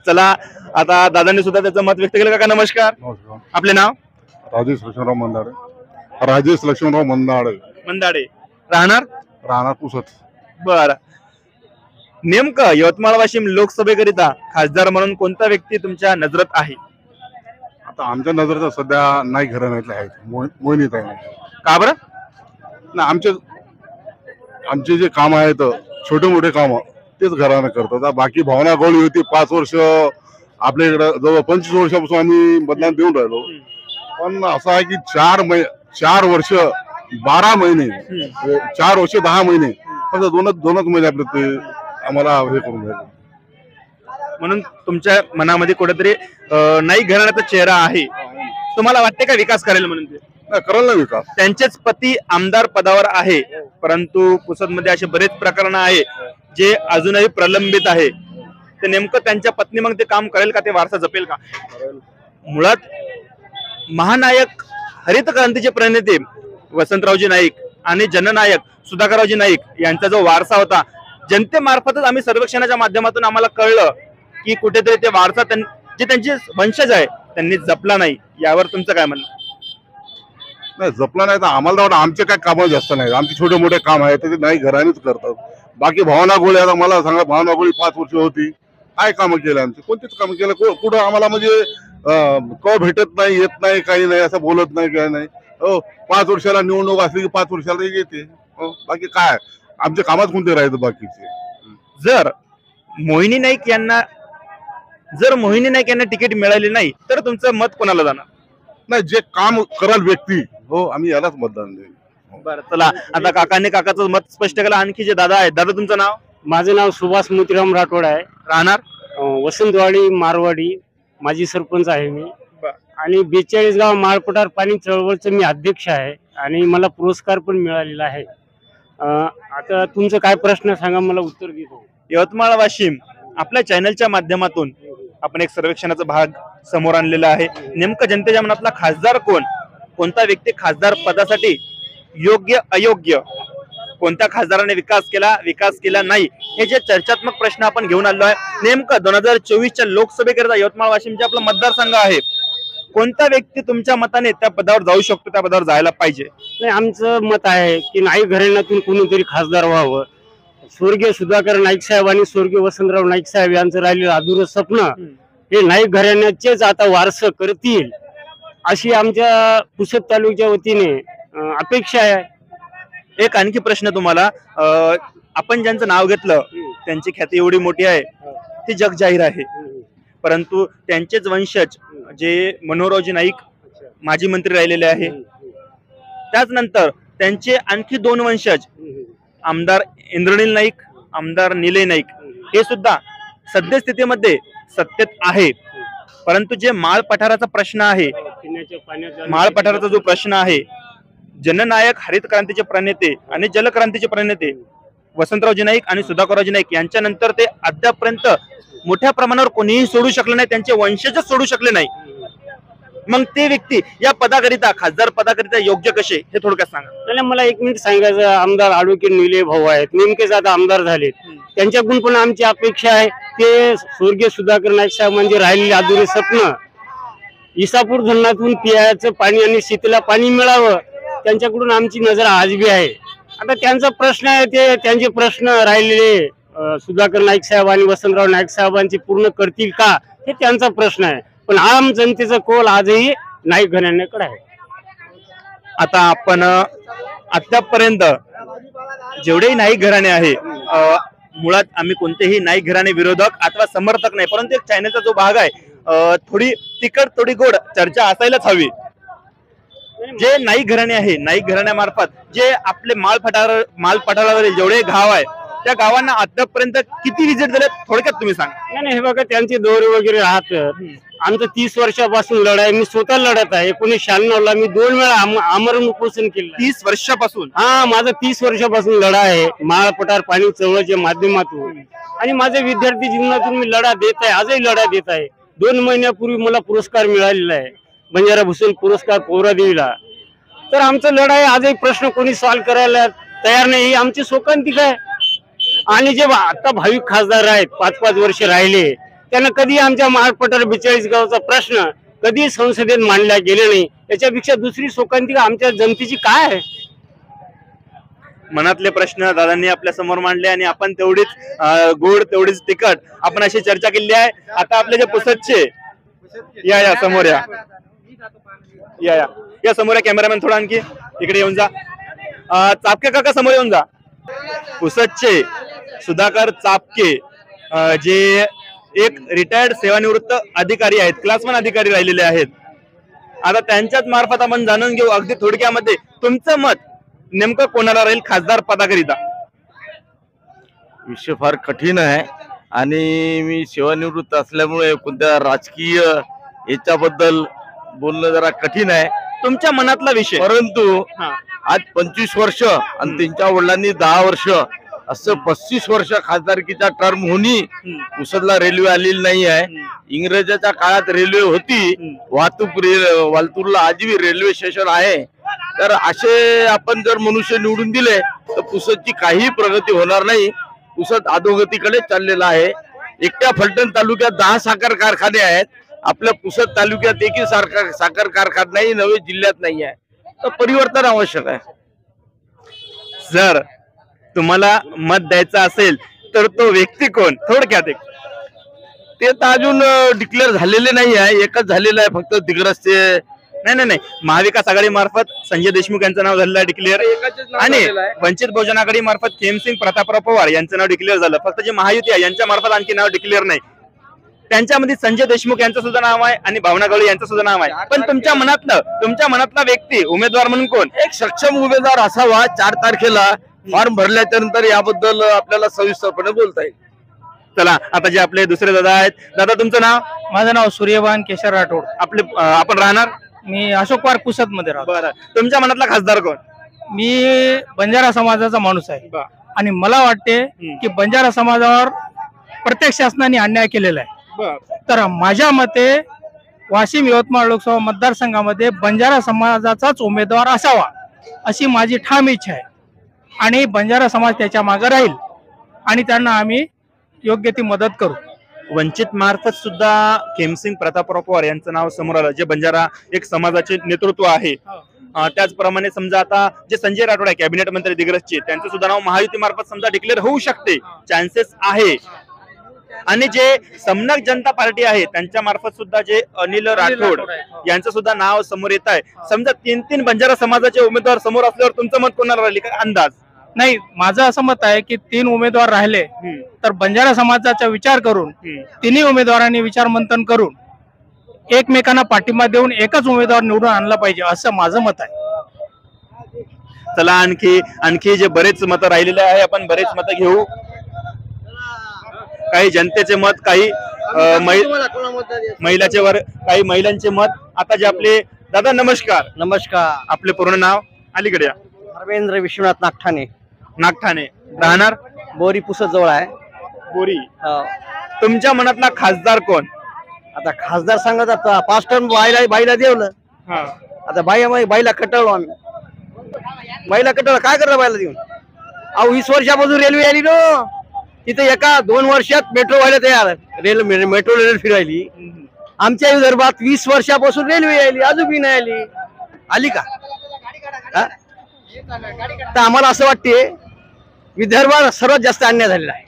चला आता दादांनी सुद्धा त्याचं मत व्यक्त केलं. का नमस्कार, आपले नाव? राजेश लक्ष्मणराव मंदाडे. राजेश लक्ष्मणराव मंदाडे. मंदाडे. राहणार राहणार पुसद. बर, नेमकं यवतमाळ वाशिम लोकसभेकरिता खासदार म्हणून कोणता व्यक्ती तुमच्या नजरेत आहे? आता आमच्या नजरेत सध्या नाही घराण्यातले आहेत, मोहिनीत आहे. का बरं? ना आमचे जे काम आहेत छोटे मोठे काम तेच घराने करतात. बाकी भावना गवळी होती 5 वर्ष आपल्या इकडे, जवळ 25 वर्षापासून आम्ही मतदान देऊन राहिलो. पण असं आहे की 4 वर्ष 12 महिने 4 वर्ष 10 महिने फक्त दोनच महिने आपले ते आम्हाला हे करून राहिले. म्हणून तुमच्या मनामध्ये कुठेतरी नाईक घराण्याचा चेहरा आहे. तुम्हाला वाटते का विकास करेल म्हणून? ते करेल ना विकास. त्यांचेच पती आमदार पदावर आहे, परंतु पुसदमध्ये असे बरेच प्रकरण आहे जे अजूनही प्रलंबित आहे. ते नेमकं त्यांच्या पत्नी मग ते काम करेल का? ते वारसा जपेल का? मुळात महानायक हरित क्रांतीचे प्रणेते वसंतरावजी नाईक आणि जननायक सुधाकररावजी नाईक यांचा जो वारसा होता, जनतेमार्फतच आम्ही सर्वेक्षणाच्या माध्यमातून आम्हाला कळलं की कुठेतरी ते वारसा जे त्यांचे वंशज आहे त्यांनी जपला नाही. यावर तुमचं काय म्हणणं? नाही जपला नाही तर आम्हाला वाटतं आमचे काय काम जास्त नाही, आमचे छोटे मोठे काम आहेत ते नाही घरानेच करतात. बाकी भावना गोळी, आता मला सांगा, भावना गोळी 5 वर्ष होती, काय कामं केलं आमचे? कोणतेच काम केलं? कुठं आम्हाला म्हणजे क भेटत नाही, येत नाही, काही नाही, असं बोलत नाही, काय नाही. हो 5 वर्षाला निवडणूक असली की 5 वर्षाला येते. बाकी काय आमच्या कामात कोणते राहते बाकीचे? जर मोहिनी नाईक यांना तिकीट मिळाली नाही तर तुमचं मत कोणाला जाणार? नाही, जे काम कराल व्यक्ती, हो आम्ही यालाच मतदान देऊ. बरं चला आता काकाचं मत स्पष्ट केलं. आणखी जे दादा आहेत, दादा तुमचं नाव? माझं नाव सुभाष मोतीराम राठोड आहे. राहणार वसंतवाडी मारवाडी. माजी सरपंच आहे मी. आणि 42 गाव माळपटार पाणी चळवळचं मी अध्यक्ष आहे आणि मला पुरस्कार पण मिळालेला आहे. आता तुमचं काय प्रश्न सांगा, मला उत्तर देतो. यवतमाळ वाशिम आपल्या चॅनलच्या माध्यमातून आपण एक सर्वेक्षणाचा भाग समोर आणलेला आहे. नेमकं जनतेच्या मनातला खासदार कोण, कोणता व्यक्ती खासदार पदासाठी योग्य अयोग्य, कोणत्या खासदाराने विकास केला नाही, हे जे चर्चात्मक प्रश्न आपण घेऊन आलो आहे. नेमकं 2024च्या लोकसभेकरिता यवतमाळ वाशिमचे आपला मतदारसंघ आहे. कोणता व्यक्ती तुमच्या मताने त्या पदावर जाऊ शकतो, त्या पदावर जायला पाहिजे? नाही, आमचं मत आहे की नाईक घराण्यातून कोणीतरी खासदार व्हावं. स्वर्गीय सुधाकर नाईक साहेब आणि स्वर्गीय वसंतराव नाईक साहेब यांचं राहिलेलं अधुरं स्वप्न हे नाईक घराण्याचेच आता वारस करतील अशी आमच्या पुसद तालुक्याच्या वतीने अपेक्षा आहे. एक आणखी प्रश्न तुम्हाला, आपण ज्यांचं नाव घेतलं त्यांची ख्याती एवढी मोठी आहे ती जग जाहीर आहे, परंतु त्यांचेच वंशज जे मनोहररावजी नाईक माजी मंत्री राहिलेले आहे, त्याचनंतर त्यांचे आणखी 2 वंशज आमदार इंद्रनील नाईक, आमदार निलय नाईक, हे सुद्धा सद्यस्थितीमध्ये सत्तेत आहे. परंतु जे माळ पठाराचा प्रश्न आहे, माळ पठाराचा जो प्रश्न आहे, जननायक हरित क्रांतीचे प्रणेते आणि जलक्रांतीचे प्रणेते वसंतरावजी नाईक आणि सुधाकररावजी नाईक यांच्यानंतर ते अद्यापर्यंत मोठ्या प्रमाणावर कोणीही सोडू शकले नाही, त्यांचे वंशजच सोडू शकले नाही. मग ते व्यक्ती या पदाकरिता, खासदार पदाकरिता योग्य कसे, हे थोडक्यात सांगा. मला 1 मिनिट सांगायचं. आमदार ॲडव्होकेट निलय भाऊ आहेत, नेमकेच आता आमदार झालेत. त्यांच्याकडून पण आमची अपेक्षा आहे ते स्वर्गीय सुधाकर नाईक साहेब म्हणजे राहिलेले अधुरे स्वप्न, इसापूर धरणातून पियाचं पाणी आणि शेतीला पाणी मिळावं, त्यांच्याकडून आमची नजर आजबी आहे. आता त्यांचा प्रश्न आहे, ते त्यांचे प्रश्न राहिलेले सुधाकर नाईक साहेब आणि वसंतराव नाईक साहेबांचे पूर्ण करतील का, हे त्यांचा प्रश्न आहे. पण आम जनतेचा कौल आजही नाईक घराण्याकडे आहे. आता आपण आतापर्यंत जेवढेही नाईक घराणे आहे, मुळात आम्ही कोणतेही नाईक घराणे विरोधक अथवा समर्थक नाही, परंतु एक चॅनलचा जो भाग आहे थोडी तिखट थोडी गोड चर्चा असायलाच हवी. जे नाईक घराणे आहे, नाईक घराण्यामार्फत जे आपले मालपठारावरील जेवढे गाव आहे त्या गावांना आतापर्यंत किती विजिट झाले थोडक्यात तुम्ही सांगा. नाही हे बघा, त्यांचे दौरे वगैरे राहतात. आमचं 30 वर्षापासून लढाई, मी स्वतः लढत आहे. 1996ला मी 2 वेळा आमरण उपोषण केलं. 30 वर्षापासून? हा, माझं 30 वर्षापासून लढा आहे माळपठार पाणी चळवळीच्या माध्यमातून, आणि माझ्या विद्यार्थी जीवनातून मी लढा देत आहे, आजही लढा देत आहे. 2 महिन्यापूर्वी मला पुरस्कार मिळालेला आहे, बंजारा भूषण पुरस्कार पोहरादेवीला. तर आमचं लढा आहे, आजही प्रश्न कोणी सॉल्व्ह करायला तयार नाही, ही आमची शोकांतिका आहे. आणि जे आता भाविक खासदार आहेत 5-5 वर्ष राहिले, त्यांना कधी आमच्या माळपठार 42 गावचा प्रश्न कधी संसदेत मांडला गेले नाही. याच्यापेक्षा दुसरी शोकांतिका आमच्या जनतेची काय आहे? मनातले प्रश्न दादांनी आपल्या समोर मांडले आणि आपण तेवढीच गोड तेवढीच तिखट आपण अशी चर्चा केली आहे. आता आपले जे पुसदचे या समोर या समोर या कॅमेरामॅन थोडा आणखी इकडे येऊन जा. चापके काका समोर येऊन जा. पुसदचे सुधाकर चापके जे एक रिटायर्ड सेवानिवृत्त अधिकारी आहेत, क्लास 1 अधिकारी राहिलेले आहेत. आता त्यांच्याच मार्फत आपण जाणून घेऊ अगदी थोडक्यामध्ये तुमचं मत नेमकं कोणाला राहील खासदार पदाकरिता. विषय फार कठीण आहे आणि मी सेवानिवृत्त असल्यामुळे कोणत्या राजकीय याच्याबद्दल बोलणं जरा कठीण आहे. तुमच्या मनातला विषय, परंतु आज 25 वर्ष आणि त्यांच्या वडिलांनी 10 वर्ष असं 35 वर्ष खासदारकीच्या टर्म होणी पुसदला रेल्वे आलेली नाही आहे. इंग्रजाच्या काळात रेल्वे होती, वालतूरला आजही रेल्वे स्टेशन आहे. तर असे आपण जर मनुष्य निवडून दिले तर पुसदची काही प्रगती होणार नाही. पुसद अधोगतीकडे चाललेला आहे. एकट्या फलटण तालुक्यात 10 साखर कारखाने आहेत. आपल्या पुसद तालुक्यात एकही साखर कारखाना नाही, नवे जिल्ह्यात नाही आहे. तर परिवर्तन आवश्यक आहे. जर तुम्हाला मत द्यायचं असेल तर तो व्यक्ती कोण? थोडक्यात ते तर अजून डिक्लेअर झालेले नाही आहे. एकच झालेलं आहे फक्त दिग्रसचे. नाही, महाविकास आघाडी मार्फत संजय देशमुख यांचं नाव झालेलं आहे डिक्लेअर, आणि वंचित बहुजन आघाडी मार्फत खेमसिंग प्रतापराव पवार यांचं नाव डिक्लेअर झालं. फक्त जे महायुती आहे यांच्या मार्फत आणखी नाव डिक्लेअर नाही. त्यांच्यामध्ये संजय देशमुख यांचं सुद्धा नाव आहे आणि भावना गवळी यांचं सुद्धा नाव आहे. पण तुमच्या मनातला व्यक्ती उमेदवार म्हणून कोण? एक सक्षम उमेदवार असावा. 4 तारखेला फॉर्म भरल्याच्या नंतर याबद्दल आपल्याला सविस्तरपणे बोलता येईल. चला, आता जे आपले दुसरे दादा आहेत. दादा तुमचं नाव? माझं नाव सूर्यभान केशर राठोड. आपण राहणार? मी अशोक पार्क पुसद मध्ये राहतो. बरं, तुमच्या मनातला खासदार कोण? मी बंजारा समाजाचा माणूस आहे आणि मला वाटते की बंजारा समाजावर प्रत्येक शासनाने अन्याय केलेला आहे. तर माझ्या मते वाशिम यवतमाळ लोकसभा मतदारसंघामध्ये बंजारा समाजाचाच उमेदवार असावा अशी माझी ठाम इच्छा आहे, आणि बंजारा समाज त्याच्या मागे राहील आणि त्यांना आम्ही योग्य ती मदत करू. वंचित मार्फत सुद्धा खेमसिंग प्रतापराव पवार यांचं नाव समोर आलं, जे बंजारा एक समाजाचे नेतृत्व आहे. त्याचप्रमाणे समजा आता जे संजय राठोड आहे कॅबिनेट मंत्री दिग्रसचे, त्यांचं सुद्धा नाव महायुती मार्फत समजा डिक्लेअर होऊ शकते, चान्सेस आहे. आणि जे समनक जनता पार्टी आहे त्यांच्या मार्फत सुद्धा जे अनिल राठोड यांचं सुद्धा नाव समोर येत आहे. समजा 3 बंजारा समाजाचे उमेदवार समोर असल्यावर तुमचं मत कोणाला राहिले काय अंदाज? नाही, माझं असं मत आहे की 3 उमेदवार राहिले तर बंजारा समाजाचा विचार करून 3 उमेदवारांनी विचार मंथन करून एकमेकांना पाठिंबा देऊन एकच उमेदवार निवडून आणला पाहिजे असं माझं मत आहे. चला, आणखी जे बरेच मत राहिलेले आहे आपण बरेच मत घेऊ. काही जनतेचे मत, काही महिलाचे वर, काही महिलांचे मत. आता जे आपले दादा नमस्कार. नमस्कार. आपले पूर्ण नाव? अलीकडे या. धर्मेंद्र विश्वनाथ नागठाणे. राहणार? बोरी पुसद जवळ आहे. बोरी. तुमच्या मनातला खासदार कोण? आता खासदार सांगत आता 5 टन बाईला देवलं. आता बाईला कटवलो आम्ही. बाईला कटवलं काय करता बाईला देऊन? 20 वर्षापासून रेल्वे आली नो. तिथे एका 2 वर्षात मेट्रो व्हायला तयार. मेट्रो रेल्वे फिरायली. आमच्या विदर्भात 20 वर्षापासून रेल्वे आली, अजूनही नाही आली का? तर आम्हाला असं वाटते विदर्भात सर्वात जास्त अन्याय झालेला आहे.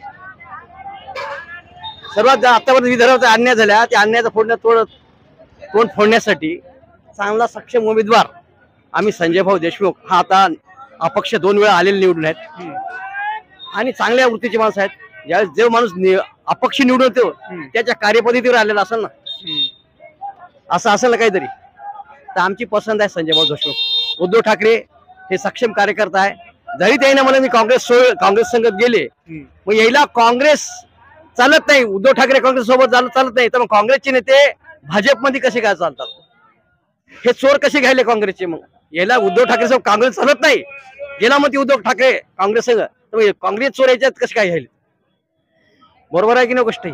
सर्वात आतापर्यंत विदर्भात अन्याय झाला. त्या अन्यायाचा तोंड फोडण्यासाठी चांगला सक्षम उमेदवार आम्ही संजय भाऊ देशमुख, हा आता अपक्ष 2 वेळा आलेले निवडून आहेत आणि चांगल्या वृत्तीचे माणसं आहेत. ज्यावेळेस जो माणूस अपक्ष निवडून येतो त्याच्या कार्यपद्धतीवर आलेला असेल ना, असं असेल ना काहीतरी. तर आमची पसंत आहे संजय भाऊ देशमुख. उद्धव ठाकरे हे सक्षम कार्यकर्ता आहे. जरी त्याने मला मी काँग्रेस संगत गेले, मग यायला काँग्रेस चालत नाही, उद्धव ठाकरे काँग्रेस सोबत चालत नाही, तर मग काँग्रेसचे नेते भाजपमध्ये कसे काय चालतात? हे चोर कसे घ्यायले काँग्रेसचे? मग याला उद्धव ठाकरे सोबत काँग्रेस चालत नाही, गेला मग ती उद्धव ठाकरे काँग्रेस संघ, तर काँग्रेस चोर याच्यात कसे काय घ्यायले? बरोबर आहे की नाही गोष्ट ही?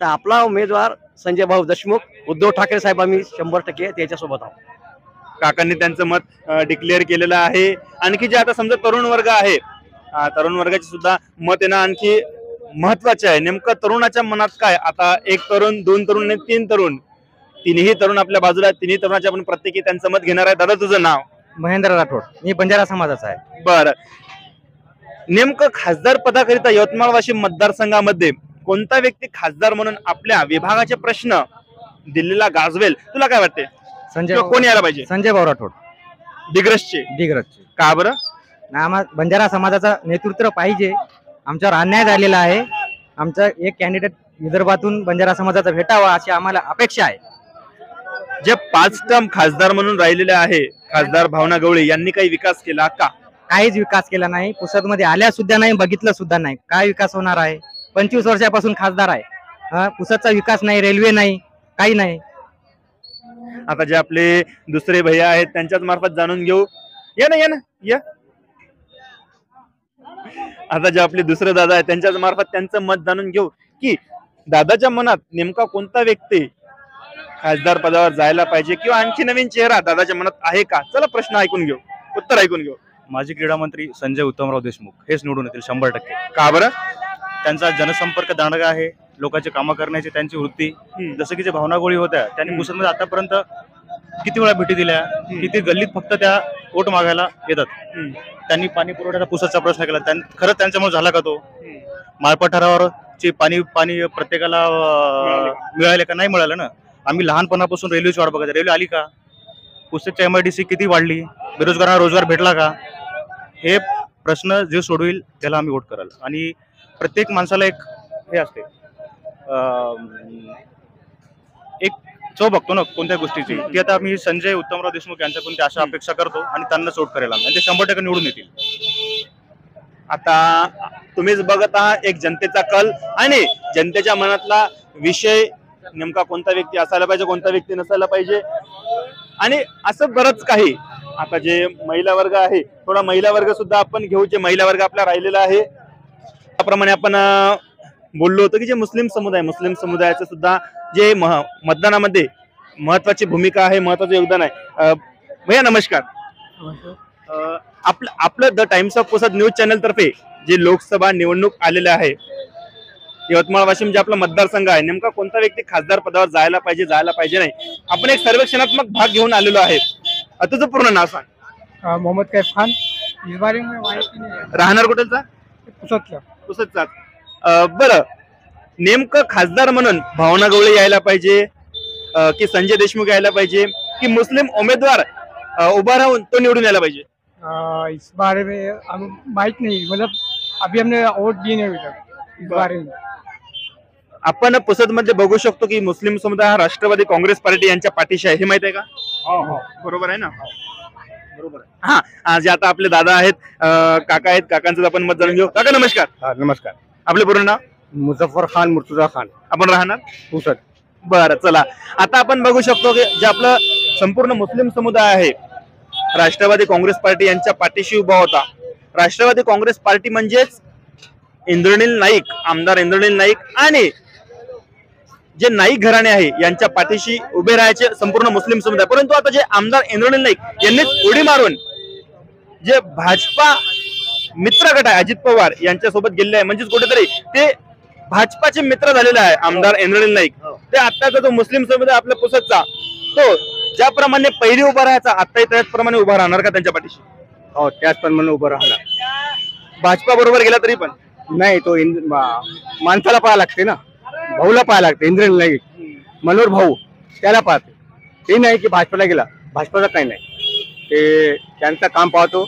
तर आपला उमेदवार संजय भाऊ देशमुख, उद्धव ठाकरे साहेब आम्ही 100% त्याच्यासोबत आहोत. काकांनी त्यांचं मत डिक्लेअर केलेलं आहे. आणखी जे आता समजा तरुण वर्ग आहे, तरुण वर्गाचे सुद्धा मत येणं आणखी महत्वाचे आहे. नेमकं तरुणाच्या मनात काय? आता एक तरुण, 2 तरुण आणि 3 तरुण, तिन्ही तरुण आपल्या बाजूला आहेत. तिन्ही तरुणाचे आपण प्रत्येकी त्यांचं मत घेणार आहे. दादा तुझं नाव? महेंद्र राठोड. मी बंजारा समाजाचा आहे. बरं, नेमकं खासदार पदाकरिता यवतमाळ वाशिम मतदारसंघामध्ये कोणता व्यक्ती खासदार म्हणून आपल्या विभागाचे प्रश्न दिल्लीला गाजवेल? तुला काय वाटते? संजय कोण यायला पाहिजे? संजय भाऊ राठोड दिग्रसचे. का बरं? आम्हाला बंजारा समाजाचा नेतृत्व पाहिजे. आमच्यावर अन्याय झालेला आहे. आमचा एक कॅन्डिडेट विदर्भातून बंजारा समाजाचा भेटावा अशी आम्हाला अपेक्षा आहे. जे 5 टर्म खासदार म्हणून राहिलेले आहे खासदार भावना गवळी यांनी काही विकास केला का? काहीच विकास केला नाही. पुसदमध्ये आल्या सुद्धा नाही, बघितलं सुद्धा नाही. काय विकास होणार आहे? 25 वर्षापासून खासदार आहे. पुसदचा विकास नाही, रेल्वे नाही, काही नाही. आता जे आपले दुसरे भैया आहेत त्यांच्याच मार्फत जाणून घेऊ. या ना या. आता जे आपले दुसरे दादा आहेत त्यांच्याच मार्फत त्यांचं मत जाणून घेऊ की दादाच्या मनात नेमका कोणता व्यक्ती खासदार पदावर जायला पाहिजे किंवा आणखी नवीन चेहरा दादाच्या मनात आहे का? चला प्रश्न ऐकून घेऊ, उत्तर ऐकून घेऊ. माजी क्रीडा मंत्री संजय उत्तमराव देशमुख हेच निवडून येतील 100%. का बरं? त्यांचा जनसंपर्क दांडगा आहे, लोकांची कामं करण्याची त्यांची वृत्ती. जसं की जे भावना गोळी होत्या त्यांनी पुसदमध्ये आतापर्यंत किती वेळा भेटी दिल्या, किती गल्लीत फक्त त्या वोट मागायला येतात. त्यांनी पाणी पुरवठ्याचा पुसदचा प्रश्न केला. खरंच त्यांच्यामुळे झाला का तो? माळपठारावरची पाणी प्रत्येकाला मिळाले का? नाही मिळालं ना. आम्ही लहानपणापासून रेल्वेची वाट बघायचं, रेल्वे आली का? पुसदच्या MIDC किती वाढली? बेरोजगारांना रोजगार भेटला का? हे प्रश्न जे सोडविल त्याला आम्ही वोट कराल. आणि प्रत्येक माणसाला एक हे असते, एक चव बघतो ना कोणत्या गोष्टीची, ती आता आम्ही संजय उत्तमराव देशमुख यांच्याकडून ती अशा अपेक्षा करतो आणि त्यांनाच वोट करायला आणि ते 100% निवडून येतील. आता तुम्हीच बघत आहात एक जनतेचा कल आणि जनतेच्या मनातला विषय, नेमका कोणता व्यक्ती असायला पाहिजे, कोणता व्यक्ती नसायला पाहिजे, आणि असं बरंच काही. आता जे महिला वर्ग आहे, थोडा महिला वर्ग सुद्धा आपण घेऊ. जे महिला वर्ग आपला राहिलेला आहे त्याप्रमाणे आपण बोललो होतो की जे मुस्लिम समुदायाचं सुद्धा जे मतदानामध्ये महत्वाची भूमिका आहे, महत्वाचं योगदान आहे. भैया नमस्कार. आपलं the times of Pusad news channel तर्फे जे लोकसभा निवडणूक आलेले आहे, यवतमाळ वाशिम जे आपला मतदारसंघ आहे, नेमका कोणता व्यक्ती खासदार पदावर जायला पाहिजे नाही, आपण एक सर्वेक्षणात्मक भाग घेऊन आलेलो आहे. तुझं पूर्ण नाव सांग. मोहम्मद कैफ खान. इस बारे में माहिती नाही. राहणार कुठलचा? पुसदचा. बरं, नेमकं खासदार म्हणून भावना गवळी यायला पाहिजे की संजय देशमुख यायला पाहिजे की मुस्लिम उमेदवार उभा राहून तो निवडून यायला पाहिजे? इस बारे में हमें माहित नहीं, मतलब अभी हमने वोट दिए नहीं अभी तक इस बारे में. आपण पुसद मध्ये बघू शकतो की मुस्लिम समुदाय हा राष्ट्रवादी काँग्रेस पार्टी यांच्या पाठीशी आहे. हे माहित आहे का? बरोबर आहे ना? बरोबर आहे. हा, जे आता आपले दादा आहेत, काका आहेत, काकांचं आपण मत जाणून घेऊ. काका नमस्कार. नमस्कार. आपले पूर्ण नाव? मुझफ्फर खान मुर्तुजा खान. आपण राहणार पुसद. बरं, चला आता आपण बघू शकतो की जे आपलं संपूर्ण मुस्लिम समुदाय आहे राष्ट्रवादी काँग्रेस पार्टी यांच्या पाठीशी उभा होता. राष्ट्रवादी काँग्रेस पार्टी म्हणजेच इंद्रनील नाईक, आमदार इंद्रनील नाईक आणि जे नाईक घराणे आहे यांच्या पाठीशी उभे राहायचे संपूर्ण मुस्लिम समुदाय. परंतु आता जे आमदार इंद्रनील नाईक यांनी उडी मारून जे भाजपा मित्र गट आहे अजित पवार यांच्यासोबत गेले आहे, म्हणजेच कुठेतरी ते भाजपाचे मित्र झालेले आहे आमदार इंद्रनील नाईक. ते आताचा जो मुस्लिम समुदाय आपल्या पुसदचा, तो ज्याप्रमाणे पहिली उभा राहायचा आताही त्याचप्रमाणे उभा राहणार का त्यांच्या पाठीशी? हो, त्याचप्रमाणे उभं राहणार. भाजपा बरोबर गेला तरी पण नाही, तो माणसाला पाहायला लागते ना, भाऊला पाहायला लागते. इंद्रनील नाईक मनोहर भाऊ त्याला पाहते. ते नाही की भाजपाला गेला, भाजपाचा काही नाही, ते त्यांचं काम पाहतो.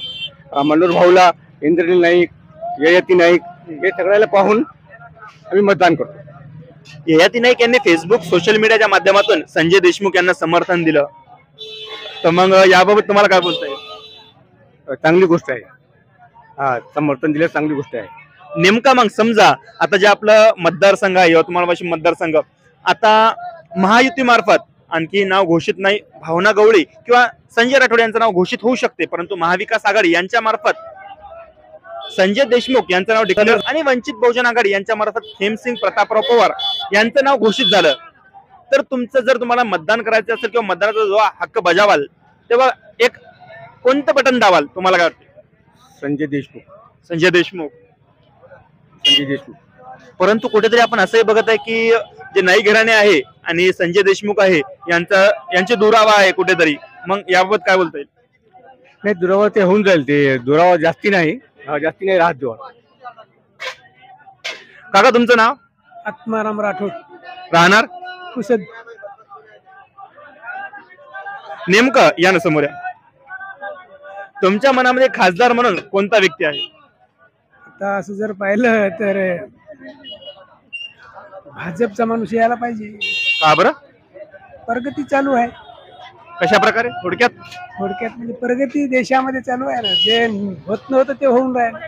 मनोहर भाऊला इंद्रनील नाईक, ययाती नाईक हे सगळ्याला पाहून आम्ही मतदान करतो. ययाती नाईक यांनी फेसबुक सोशल मीडियाच्या माध्यमातून संजय देशमुख यांना समर्थन दिलं, तर मग याबाबत तुम्हाला काय बोलता येईल? चांगली गोष्ट आहे. हा, समर्थन दिलं चांगली गोष्ट आहे. नेमका मग समजा आता जे आपलं मतदारसंघ आहे यवतमाळ वाशिम मतदारसंघ, आता महायुतीमार्फत आणखी नाव घोषित नाही, भावना गवळी किंवा संजय राठोड यांचं नाव घोषित होऊ शकते, परंतु महाविकास आघाडी यांच्या मार्फत संजय देशमुख यांचं नाव डिक्लेअर आणि वंचित बहुजन आघाडी यांच्या मार्फत खेमसिंग प्रतापराव पवार यांचं नाव घोषित झालं, तर तुमचं जर तुम्हाला मतदान करायचं असेल किंवा मतदानाचा जो हक्क बजावाल तेव्हा एक कोणतं बटन दाबाल? तुम्हाला काय वाटतं? संजय देशमुख. संजय देशमुख. संजय देशमुख. परंतु कुठेतरी आपण असंही बघत आहे की जे नाईक घराणे आहे आणि संजय देशमुख आहे यांचे दुरावा आहे कुठेतरी, मग याबाबत काय बोलता येईल? नाही, दुरावा ते होऊन जाईल. ते दुरावा जास्ती नाही राहत जोर. काका तुमचं नाव? आत्माराम राठोड. राहणार पुसद. नेमकं या ना समोर या. तुमच्या मनामध्ये खासदार म्हणून कोणता व्यक्ती आहे? आता असं जर पाहिलं तर भाजपचा माणूस यायला पाहिजे. का बरं? प्रगती चालू आहे. कशा प्रकारे? थोडक्यात म्हणजे प्रगती देशामध्ये चालू आहे ना, जे होत नव्हतं ते होऊन राहिलं.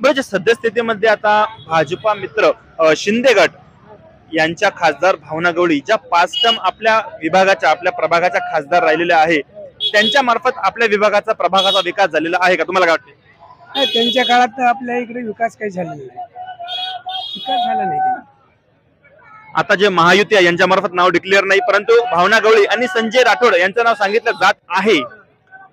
बरं, जे सद्यस्थितीमध्ये आता भाजपा मित्र शिंदे गट यांच्या खासदार भावना गवळी ज्या 5 टर्म आपल्या विभागाच्या आपल्या प्रभागाच्या खासदार राहिलेल्या आहे, त्यांच्या मार्फत आपल्या विभागाचा प्रभागाचा विकास झालेला आहे का? तुम्हाला काय वाटते? त्यांच्या काळात आपल्या इकडे विकास काही झाला नाही. विकास झाला नाही. आता जे महायुती आहे यांच्या मार्फत नाव डिक्लेअर नाही, परंतु भावना गवळी आणि संजय राठोड यांचं नाव सांगितलं जात आहे.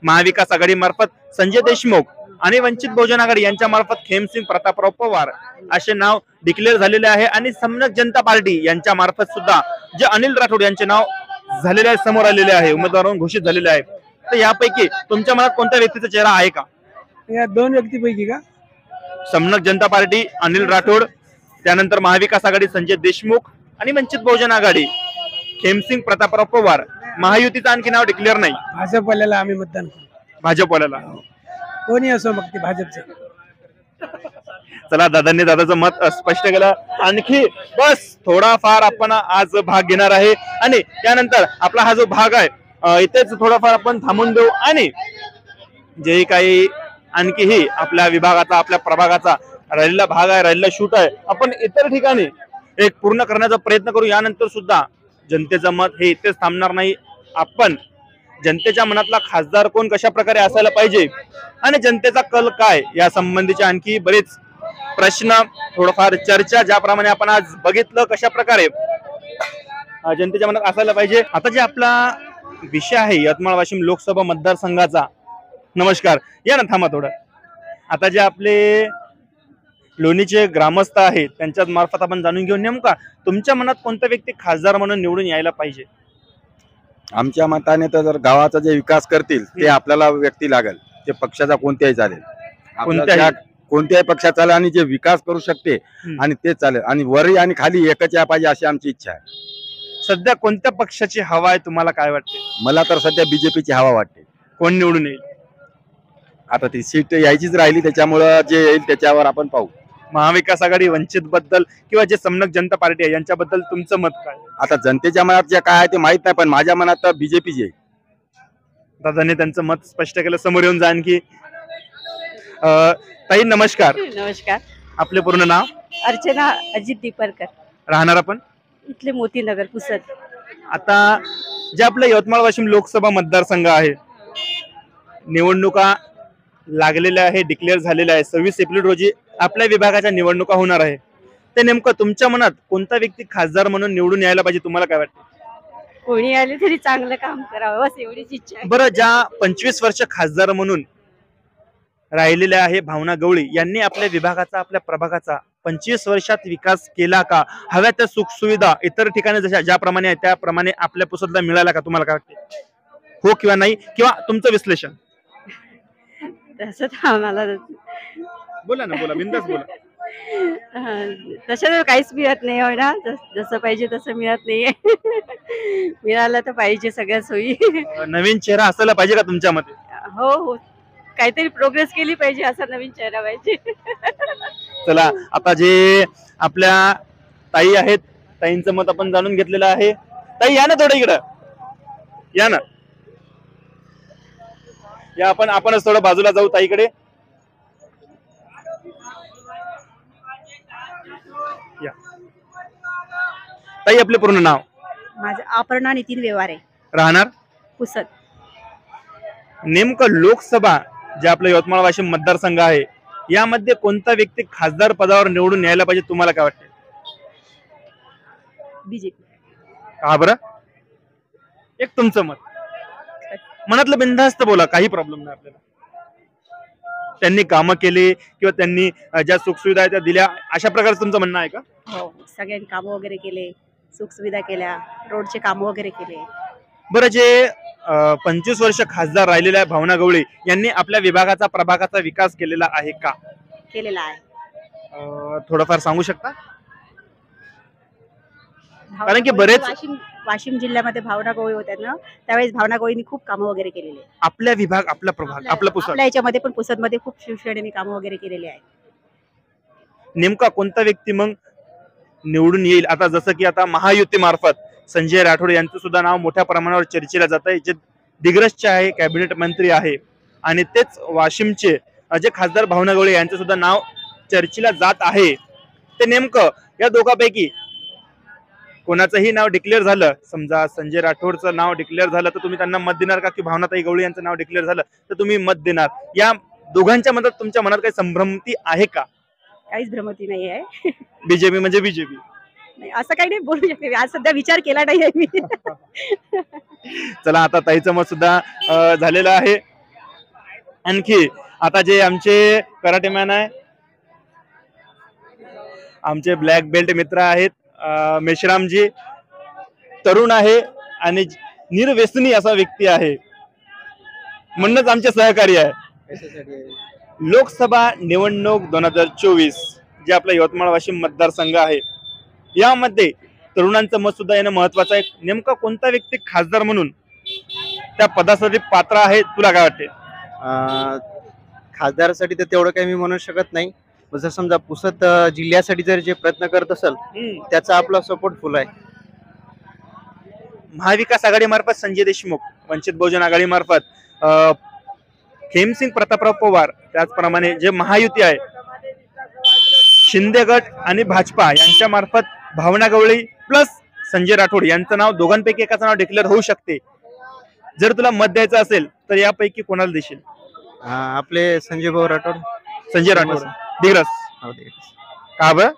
महाविकास आघाडी मार्फत संजय देशमुख आणि वंचित बहुजन आघाडी यांच्या मार्फत खेमसिंग प्रतापराव पवार असे नाव डिक्लेअर झालेले आहे आणि समनक जनता पार्टी यांच्या मार्फत सुद्धा जे अनिल राठोड यांचे नाव झालेले आहे, समोर आलेले आहे, उमेदवार म्हणून घोषित झालेले आहे. तर यापैकी तुमच्या मनात कोणत्या व्यक्तीचा चेहरा आहे का? या 2 व्यक्तीपैकी का? समनक जनता पार्टी अनिल राठोड, त्यानंतर महाविकास आघाडी संजय देशमुख आणि वंचित बहुजन आघाडी खेमसिंग प्रतापराव पवार. महायुतीचं आणखी नाव डिक्लेअर नाही. भाजपवाल्याला आम्ही मतदान करू. भाजपवाल्याला कोणी असो मग ते भाजपचं. चला, दादांनी दादाचं मत स्पष्ट केलं. आणखी बस थोडाफार आपण आज भाग घेणार आहे आणि त्यानंतर आपला हा जो भाग आहे इथेच थोडाफार आपण थांबून देऊ आणि जे काही आणखीही आपल्या विभागाचा आपल्या प्रभागाचा राहिलेला भाग आहे, राहिलेला शूट आहे, आपण इतर ठिकाणी एक पूर्ण करण्याचा प्रयत्न करू. यानंतर सुद्धा जनतेचं मत हे इथेच थांबणार नाही. आपण जनतेच्या मनातला खासदार कोण, कशा प्रकारे असायला पाहिजे आणि जनतेचा कल काय या संबंधीचे आणखी बरेच प्रश्न, थोडंफार चर्चा, ज्याप्रमाणे आपण आज बघितलं कशा प्रकारे जनतेच्या मनात असायला पाहिजे. आता जे आपला विषय आहे यवतमाळ वाशिम लोकसभा मतदारसंघाचा. नमस्कार, या ना थांबा थोडं. आता जे आपले लोणीचे ग्रामस्थ आहेत त्यांच्या मार्फत आपण जाणून घेऊन नेमका तुमच्या मनात कोणता व्यक्ती खासदार म्हणून निवडून यायला पाहिजे? आमच्या मताने तर जर गावाचा जे विकास करतील ते आपल्याला व्यक्ती लागेल. ते पक्षाचा कोणत्याही चालेल, कोणत्याही पक्षात चालेल आणि जे विकास करू शकते आणि ते चालेल आणि वरी आणि खाली एकच या पाहिजे अशी आमची इच्छा आहे. सध्या कोणत्या पक्षाची हवा आहे, तुम्हाला काय वाटते? मला तर सध्या बीजेपीची हवा वाटते. कोण निवडून येईल? आता ती सीट यायचीच राहिली, त्याच्यामुळं जे येईल त्याच्यावर आपण पाहू. महाविकास आघाडी वंचित बद्दल किंवा जे समनक जनता पार्टी आहे यांच्याबद्दल तुमचं मत काय? आता जनतेच्या मनात जे काय आहे ते माहित नाही, पण माझ्या मनात तर बीजेपी आहे. दादाने त्यांचं मत स्पष्ट केलं. समोर येऊन जा आणखी. ताई नमस्कार. नमस्कार. आपले पूर्ण नाव? अर्चना अजित दीपरकर. राहणार आपण? इथले मोतीनगर पुसद. आता जे आपलं यवतमाळ वाशिम लोकसभा मतदारसंघ आहे, निवडणुका लागलेल्या आहे, डिक्लेअर झालेल्या आहे. 26 एप्रिल रोजी आपल्या विभागाच्या निवडणुका होणार आहे. ते नेमकं तुमच्या मनात कोणता व्यक्ती खासदार म्हणून निवडून यायला पाहिजे, तुम्हाला काय वाटतं? कोणी आले तरी चांगलं काम करावं बस एवढीच इच्छा आहे. बरं, ज्या 25 वर्ष खासदार म्हणून राहिलेल्या आहे भावना गवळी यांनी आपल्या विभागाचा आपल्या प्रभागाचा 25 वर्षात विकास केला का? हव्या त्या सुख सुविधा इतर ठिकाणी जशा ज्याप्रमाणे आहे त्याप्रमाणे आपल्या पुसदला मिळाला का? तुम्हाला काय वाटते? हो किंवा नाही, किंवा तुमचं विश्लेषण? तसं तर आम्हाला बोला ना, बोला, बिंदास बोला. तसं तर काहीच मिळत नाही हो ना, जसं पाहिजे तसं मिळत नाहीये. मिळालं तर पाहिजे सगळ्या सोयी. नवीन चेहरा असायला पाहिजे का तुमच्या मते? हो हो, काहीतरी प्रोग्रेस केली पाहिजे, असा नवीन चेहरा पाहिजे. चला आता जे आपल्या ताई आहेत, ताईंचं मत आपण जाणून घेतलेलं आहे. ताई या ना थोडं इकडं, या ना, या आपणच थोडं बाजूला जाऊ ताईकडे. या ताई, आपले पूर्ण नाव? माझं अपर्णा नितीन व्यवहारे, राहणार पुसद. नेमकं लोकसभा जे आपलं यवतमाळ वाशिम मतदारसंघ आहे, यामध्ये कोणता व्यक्ती खासदार पदावर निवडून यायला पाहिजे, तुम्हाला काय वाटतं? बीजेपी. का बरं? एक तुमचं मत, मनातलं बिनधास्त बोला, काही प्रॉब्लेम नाही आपल्याला. त्यांनी कामं केले किंवा त्यांनी ज्या सुखसुविधा आहेत त्या दिल्या, अशा प्रकारचं तुमचं म्हणणं आहे का? हो, सगळ्यांनी कामं वगैरे केले, सुखसुविधा केल्या, रोडचे कामं वगैरे केले. बरं, जे 25 वर्ष खासदार राहिलेल्या आहे भावना गवळी यांनी आपल्या विभागाचा प्रभागाचा विकास केलेला आहे का? केलेला आहे. थोडंफार सांगू शकता? कारण की बरेच वाशिम जिल्ह्यामध्ये भावना गवळी होत्या ना, त्यावेळेस भावना गवळींनी खूप कामं वगैरे केलेली आहे. आपल्या विभाग, आपला प्रभाग, आपला पुसद, आपल्या याच्यामध्ये पण पुसदमध्ये खूप शिवसेनेने कामं वगैरे केलेली आहेत. नेमका कोणता व्यक्ती मग निवडून येईल? आता जसं की आता महायुती मार्फत संजय राठोड यांचं सुद्धा नाव मोठ्या प्रमाणावर चर्चेला जात आहे, जे दिग्रसचे आहे, कॅबिनेट मंत्री आहे, आणि तेच वाशिमचे जे खासदार भावना गवळी यांचं सुद्धा नाव चर्चेला जात आहे. ते नेमकं या दोघांपैकी कोणाचंही नाव डिक्लेअर झालं, समजा संजय राठोडचं नाव डिक्लेअर झालं, तर तुम्ही त्यांना मत देणार का? की भावनाताई गवळी यांचं नाव डिक्लेअर झालं तर तुम्ही मत देणार? या दोघांच्या मनात तुमच्या मनात काही संभ्रमती आहे का? काहीच भ्रमती नाही आहे. बीजेपी म्हणजे बीजेपी नाही, असं काही नाही बोलू शकते. आज सध्या विचार केला नाही आहे मी. चला, आता ताईचं मत सुद्धा झालेलं आहे. आणखी आता जे आमचे कराटे मॅन आहे, आमचे ब्लॅक बेल्ट मित्र आहेत, मेश्रामजी, तरुण आहे आणि निर्व्यसनी असा व्यक्ती आहे, म्हणूनच आमचे सहकारी आहे. लोकसभा निवडणूक 2024 जे आपला यवतमाळ वाशिम मतदारसंघ आहे, यामध्ये तरुणांचं मत सुद्धा येणं महत्वाचं आहे. नेमका कोणता व्यक्ती खासदार म्हणून त्या पदासाठी पात्र आहे, तुला काय वाटते? खासदारासाठी तर तेवढं काही मी म्हणू शकत नाही. जर समजा पुसद जिल्ह्यासाठी जर जे प्रयत्न करत असेल त्याचा आपला सपोर्ट फुल आहे. महाविकास आघाडी मार्फत संजय देशमुख, वंचित बहुजन आघाडी मार्फत खेमसिंग प्रतापराव पवार, त्याचप्रमाणे जे महायुती आहे शिंदे गट आणि भाजपा यांच्या मार्फत भावना गवळी प्लस संजय राठोड यांचं नाव, दोघांपैकी एकाचं नाव डिक्लेअर होऊ शकते. जर तुला मत द्यायचं असेल तर यापैकी कोणाला देशील? आपले संजय भाऊ राठोड. संजय राठोड, दिग्रस. का बरं?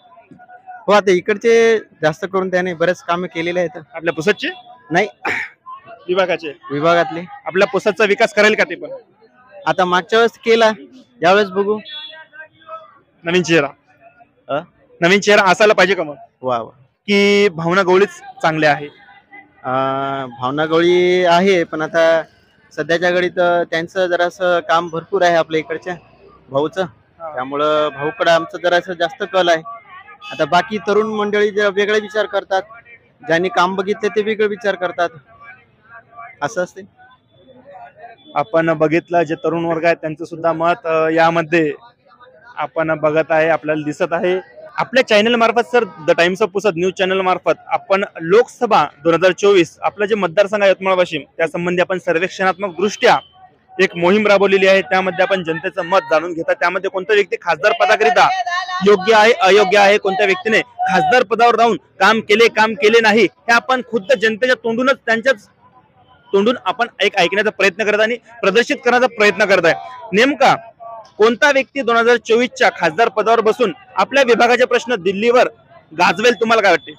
हो, आता इकडचे जास्त करून त्याने बरेच कामे केलेले आहेत. आपल्या पुसदचे नाही, विभागातले आपल्या पुसदचा विकास करेल का? ते पण आता मागच्या वेळेस केला, यावेळेस बघू. नवीन चेहरा असायला पाहिजे का मग? वा वा. की भावना गवळीच चांगले आहे? भावना गवळी आहे, पण आता सध्याच्या घडीत त्यांचं जरासं काम भरपूर आहे आपल्या इकडच्या भाऊचं, त्यामुळं भाऊकडे आमचं जरासं जास्त कल आहे. आता बाकी तरुण मंडळी वेगळे विचार करतात, ज्यांनी काम बघितले ते वेगळे विचार करतात, असं असते. आपण बघितलं जे तरुण वर्ग आहे त्यांचं सुद्धा मत यामध्ये आपण बघत आहे, आपल्याला दिसत आहे. आपल्या चॅनल मार्फत sir, the times of Pusad news channel मार्फत आपण लोकसभा 2024 आपला जे मतदारसंघ आहे यवतमाळ वाशिम, त्या संबंधी आपण सर्वेक्षणात्मक दृष्ट्या एक मोहीम राबवलेली आहे. त्यामध्ये आपण जनतेचं मत जाणून घेतात. त्यामध्ये कोणता व्यक्ती खासदार पदाकरिता योग्य आहे, अयोग्य आहे, कोणत्या व्यक्तीने खासदार पदावर राहून काम केले, काम केले नाही, हे आपण खुद्द जनतेच्या तोंडूनच, त्यांच्याच तोंडून आपण ऐकण्याचा प्रयत्न करत आणि प्रदर्शित करण्याचा प्रयत्न करत आहे. नेमका कोणता व्यक्ती 2024च्या खासदार पदावर बसून आपल्या विभागाचे प्रश्न दिल्लीवर गाजवेल, तुम्हाला काय वाटते?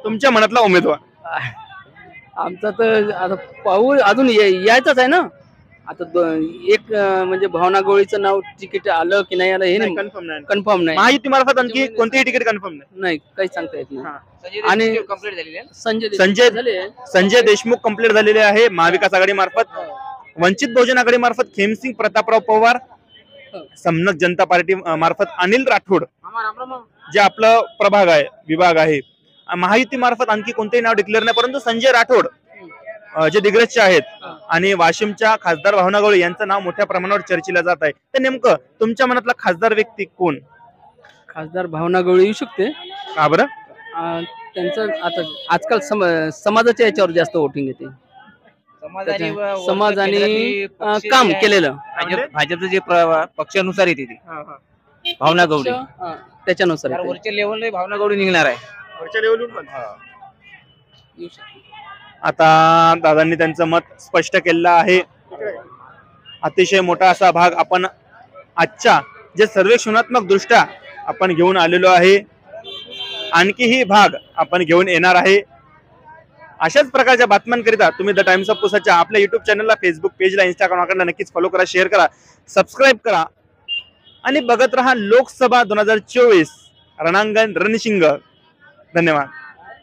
तुमच्या मनातला उमेदवार? आमचा तर आता पाहू, अजून यायचंच आहे ना. आता एक म्हणजे भावना गवळीचं नाव तिकीट आलं की नाही आलं हे नाही कन्फर्म नाही. महायुती मार्फत आणखी कोणतेही तिकीट कन्फर्म नाही, काही सांगता येत नाही. आणि संजय देशमुख कंप्लीट झालेले आहे महाविकास आघाडी मार्फत. वंचित बहुजन आघाडी मार्फत खेमसिंग प्रतापराव पवार, समनक जनता पार्टी मार्फत अनिल राठोड, जे आपलं प्रभाग आहे, विभाग आहे. महायुती मार्फत आणखी कोणतेही नाव डिक्लेअर नाही, परंतु संजय राठोड जे दिग्रजचे आहेत आणि वाशिमच्या खासदार भावना गवळी यांचं नाव मोठ्या प्रमाणावर चर्चेला जात आहे, तर नेमकं तुमच्या मनातला खासदार व्यक्ती कोण? खासदार भावना गवळी येऊ शकते. का बरं? त्यांचं आता आजकाल समाजाच्या याच्यावर जास्त वोटिंग येते. समाजाने काम केलेलं भाजपचं जे पक्षानुसार येते ती भावना गवळी त्याच्यानुसार तर वरच्या लेवलला भावना गवळी निघणार आहे. वरच्या लेवलून पण आता दादांनी त्यांचं मत स्पष्ट केलेलं आहे. अतिशय मोठा असा भाग आपण आजच्या जे सर्वेक्षणात्मक दृष्ट्या आपण घेऊन आलेलो आहे, आणखीही भाग आपण घेऊन येणार आहे. अशाच प्रकारच्या बातम्यांकरिता तुम्ही द टाइम्स ऑफ पुसदच्या आपल्या युट्यूब चॅनलला, फेसबुक पेजला, इंस्टाग्राम अकाउंटला नक्कीच फॉलो करा, शेअर करा, सबस्क्राईब करा आणि बघत रहा लोकसभा 2024 रणांगण रणशिंग. धन्यवाद.